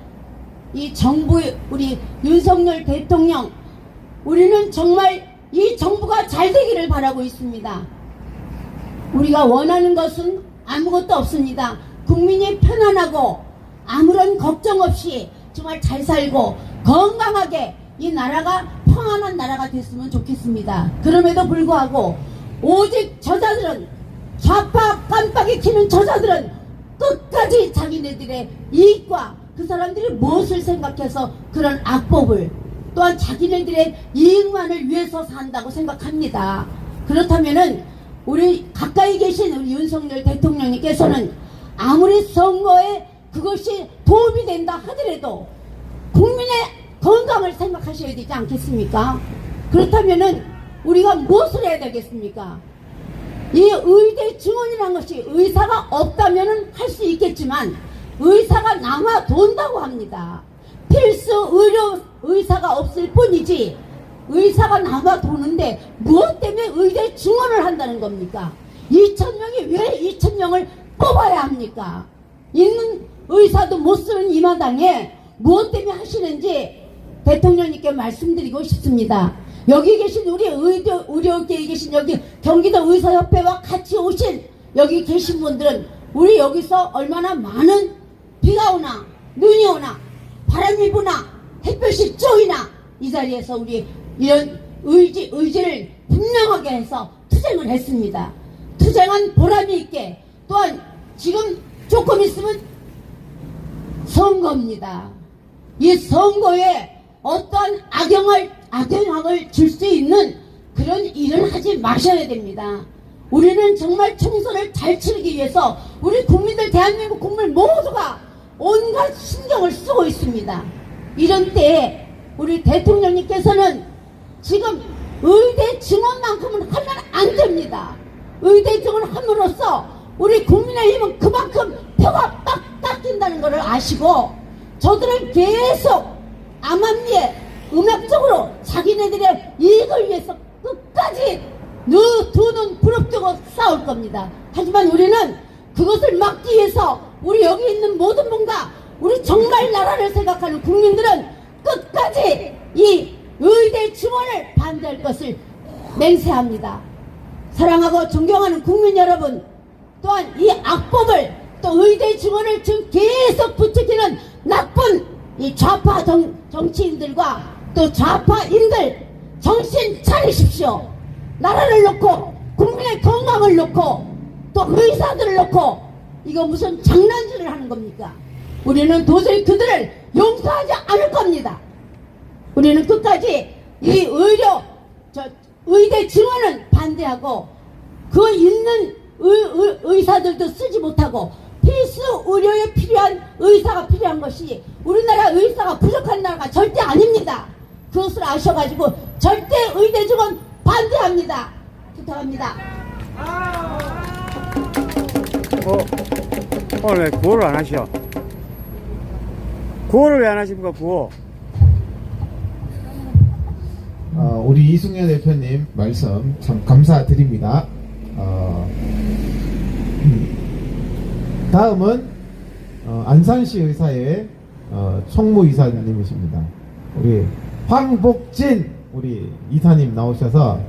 Speaker 10: 이 정부 우리 윤석열 대통령 우리는 정말 이 정부가 잘 되기를 바라고 있습니다. 우리가 원하는 것은 아무것도 없습니다. 국민이 편안하고 아무런 걱정 없이 정말 잘 살고 건강하게 이 나라가 평안한 나라가 됐으면 좋겠습니다. 그럼에도 불구하고 오직 저자들은 좌파 깜빡이 켜는 저자들은 끝까지 자기네들의 이익과 그 사람들이 무엇을 생각해서 그런 악법을 또한 자기네들의 이익만을 위해서 산다고 생각합니다. 그렇다면은 우리 가까이 계신 우리 윤석열 대통령님께서는 아무리 선거에 그것이 도움이 된다 하더라도 국민의 건강을 생각하셔야 되지 않겠습니까? 그렇다면은 우리가 무엇을 해야 되겠습니까? 이 의대 증언이라는 것이 의사가 없다면은 할 수 있겠지만 의사가 남아 돈다고 합니다. 필수 의사가 없을 뿐이지 의사가 남아 도는데 무엇 때문에 의대 증언을 한다는 겁니까? 2,000명이 왜 2,000명을 뽑아야 합니까? 있는 의사도 못 쓰는 이 마당에 무엇 때문에 하시는지 대통령님께 말씀드리고 싶습니다. 여기 계신 우리 의료계에 계신 여기 경기도 의사협회와 같이 오신 여기 계신 분들은 우리 여기서 얼마나 많은 비가 오나 눈이 오나 바람이 부나 햇볕이 쪄이나 이 자리에서 우리 이런 의지를 분명하게 해서 투쟁을 했습니다. 투쟁한 보람이 있게 또한 지금 조금 있으면 선거입니다. 이 선거에 어떠한 악영향을 줄 수 있는 그런 일을 하지 마셔야 됩니다. 우리는 정말 총선을 잘 치르기 위해서 우리 국민들 대한민국 국민 모두가 온갖 신경을 쓰고 있습니다. 이런 때에 우리 대통령님께서는 지금 의대 증언만큼은 하면 안 됩니다. 의대 증언을 함으로써 우리 국민의힘은 그만큼 표가 빡 깎인다는 것을 아시고 저들은 계속 암암리에 음악적으로 자기네들의 이익을 위해서 끝까지 두 눈 부릅뜨고 싸울 겁니다. 하지만 우리는 그것을 막기 위해서 우리 여기 있는 모든 분과 우리 정말 나라를 생각하는 국민들은 끝까지 이 의대 증언을 반대할 것을 맹세합니다. 사랑하고 존경하는 국민 여러분, 또한 이 악법을 또 의대 증언을 지금 계속 부추기는 나쁜 이 좌파 정치인들과 또 좌파인들 정신 차리십시오. 나라를 놓고 국민의 건강을 놓고 또 의사들을 놓고 이거 무슨 장난질을 하는 겁니까? 우리는 도저히 그들을 용서하지 않을 겁니다. 우리는 끝까지 이 의대 증언은 반대하고 그 있는 의사들도 쓰지 못하고 필수 의료에 필요한 의사가 필요한 것이 우리나라 의사가 부족한 나라가 절대 아닙니다. 그것을 아셔가지고 절대 의대 증언 반대합니다. 부탁합니다.
Speaker 6: 오늘 왜 구호를 안 하셔? 구호를 왜 안 하십니까, 구호?
Speaker 2: 우리 이승현 대표님 말씀 참 감사드립니다. 다음은 안산시 의사의 총무이사님이십니다. 우리 황복진 우리 이사님 나오셔서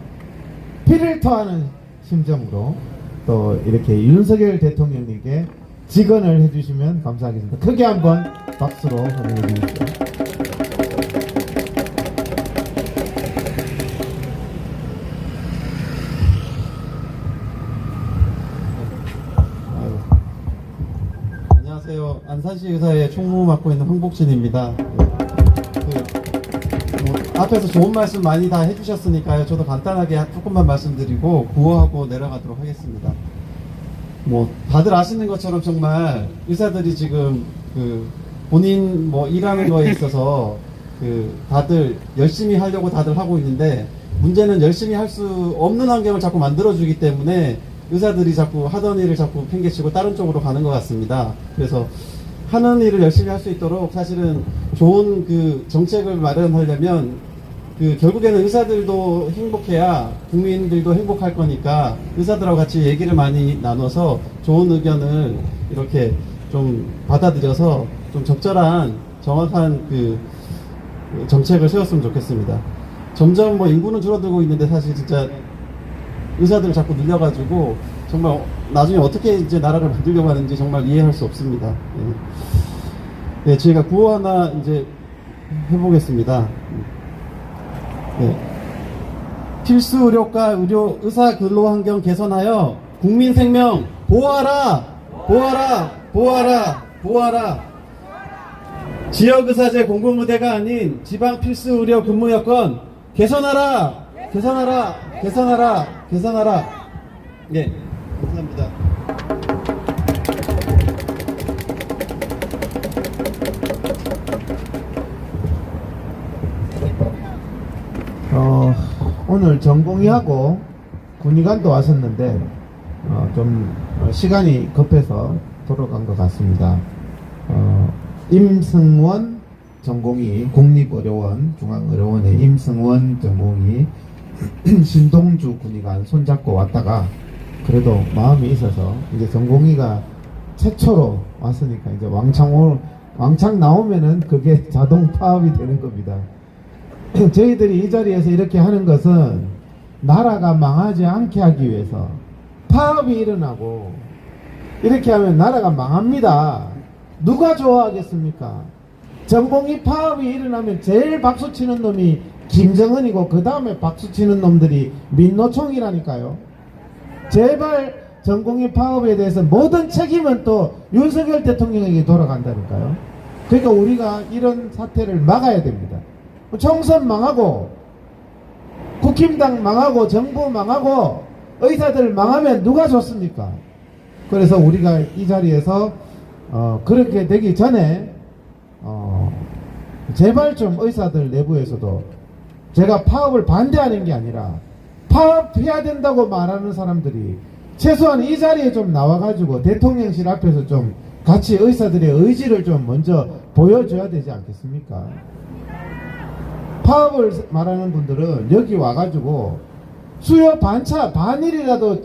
Speaker 2: 피를 토하는 심정으로 또 이렇게 윤석열 대통령님께 직언을 해주시면 감사하겠습니다. 크게 한번 박수로 환영해 주십시오.
Speaker 11: 안녕하세요. 안산시 의사의 총무 맡고 있는 황복진입니다. 앞에서 좋은 말씀 많이 다 해주셨으니까요. 저도 간단하게 조금만 말씀드리고 구호하고 내려가도록 하겠습니다. 다들 아시는 것처럼 정말 의사들이 지금 본인 일하는 거에 있어서 다들 열심히 하려고 다들 하고 있는데, 문제는 열심히 할 수 없는 환경을 자꾸 만들어주기 때문에 의사들이 자꾸 하던 일을 자꾸 팽개치고 다른 쪽으로 가는 것 같습니다. 그래서 하는 일을 열심히 할 수 있도록 사실은 좋은 정책을 마련하려면 결국에는 의사들도 행복해야 국민들도 행복할 거니까 의사들하고 같이 얘기를 많이 나눠서 좋은 의견을 이렇게 좀 받아들여서 좀 적절한 정확한 정책을 세웠으면 좋겠습니다. 점점 인구는 줄어들고 있는데 사실 진짜 의사들을 자꾸 늘려가지고 정말 나중에 어떻게 이제 나라를 만들려고 하는지 정말 이해할 수 없습니다. 네, 저희가 구호 하나 이제 해보겠습니다. 네. 필수 의료과 의사 근로 환경 개선하여 국민 생명 보호하라! 보호하라! 보호하라! 보호하라! 지역의사제 공공의대가 아닌 지방 필수 의료 근무 여건 개선하라! 개선하라! 개선하라! 개선하라! 네, 감사합니다.
Speaker 2: 오늘 전공의하고 군의관도 왔었는데 좀 시간이 급해서 돌아간 것 같습니다. 임승원 전공의, 국립의료원 중앙의료원의 임승원 전공의, 신동주 군의관 손잡고 왔다가 그래도 마음이 있어서 이제 전공의가 최초로 왔으니까 이제 왕창 나오면은 그게 자동 파업이 되는 겁니다. 저희들이 이 자리에서 이렇게 하는 것은 나라가 망하지 않게 하기 위해서, 파업이 일어나고 이렇게 하면 나라가 망합니다. 누가 좋아하겠습니까? 전공의 파업이 일어나면 제일 박수치는 놈이 김정은이고 그 다음에 박수치는 놈들이 민노총이라니까요. 제발 전공의 파업에 대해서 모든 책임은 또 윤석열 대통령에게 돌아간다니까요. 그러니까 우리가 이런 사태를 막아야 됩니다. 총선 망하고 국힘당 망하고 정부 망하고 의사들 망하면 누가 좋습니까? 그래서 우리가 이 자리에서 그렇게 되기 전에 제발 좀 의사들 내부에서도, 제가 파업을 반대하는 게 아니라 파업해야 된다고 말하는 사람들이 최소한 이 자리에 좀 나와가지고 대통령실 앞에서 좀 같이 의사들의 의지를 좀 먼저 보여줘야 되지 않겠습니까? 파업을 말하는 분들은 여기 와가지고 수요 반일이라도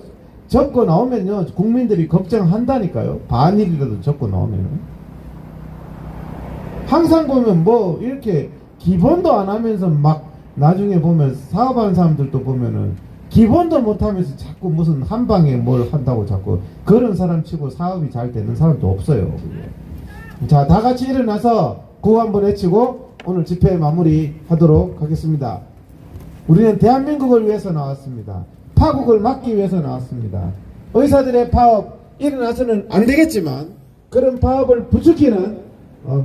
Speaker 2: 적고 나오면요 국민들이 걱정한다니까요. 반일이라도 적고 나오면은. 항상 보면 이렇게 기본도 안 하면서 막 나중에 보면 사업하는 사람들도 보면은 기본도 못하면서 자꾸 무슨 한방에 뭘 한다고 자꾸 그런 사람 치고 사업이 잘 되는 사람도 없어요. 자, 다 같이 일어나서 구호 한번 외치고 오늘 집회 마무리 하도록 하겠습니다. 우리는 대한민국을 위해서 나왔습니다. 파국을 막기 위해서 나왔습니다. 의사들의 파업 일어나서는 안 되겠지만 그런 파업을 부추기는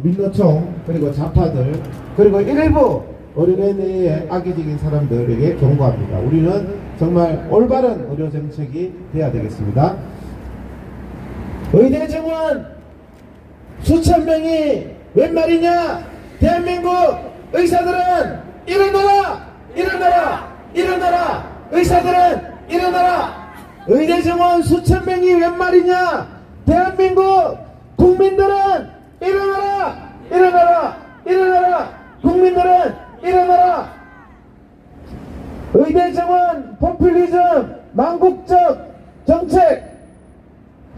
Speaker 2: 민노총 그리고 좌파들 그리고 일부 의료계 내의 악의적인 사람들에게 경고합니다. 우리는 정말 올바른 의료 정책이 돼야 되겠습니다. 의대 정원 수천 명이 웬 말이냐? 대한민국 의사들은 일어나라! 일어나라! 일어나라! 의사들은 일어나라! 의대 정원 수천 명이 웬 말이냐? 대한민국 국민들은 일어나라! 일어나라! 일어나라! 국민들은 일어나라! 의대 정원 포퓰리즘 망국적 정책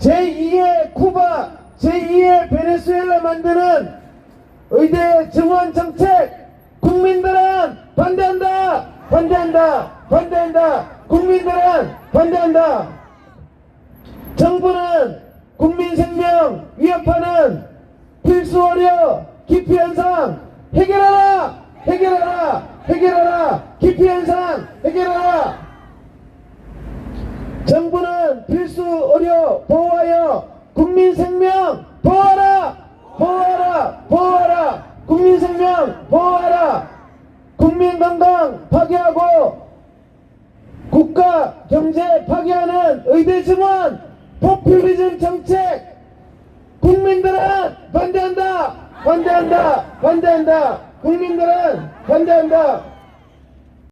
Speaker 2: 제2의 쿠바 제2의 베네수엘라 만드는 의대 정원 정책 국민들은 반대한다!
Speaker 1: 반대한다. 반대한다. 국민들은 반대한다. 정부는 국민 생명 위협하는 필수 의료 기피 현상 해결하라. 해결하라. 해결하라. 기피 현상 해결하라. 정부는 필수 의료 보호하여 국민 생명 보호하라. 보호하라. 보호하라. 국민 생명 보호하라. 국민 건강 파괴하고 국가 경제 파괴하는 의대 증원 포퓰리즘 정책 국민들은 반대한다. 반대한다. 반대한다. 국민들은 반대한다.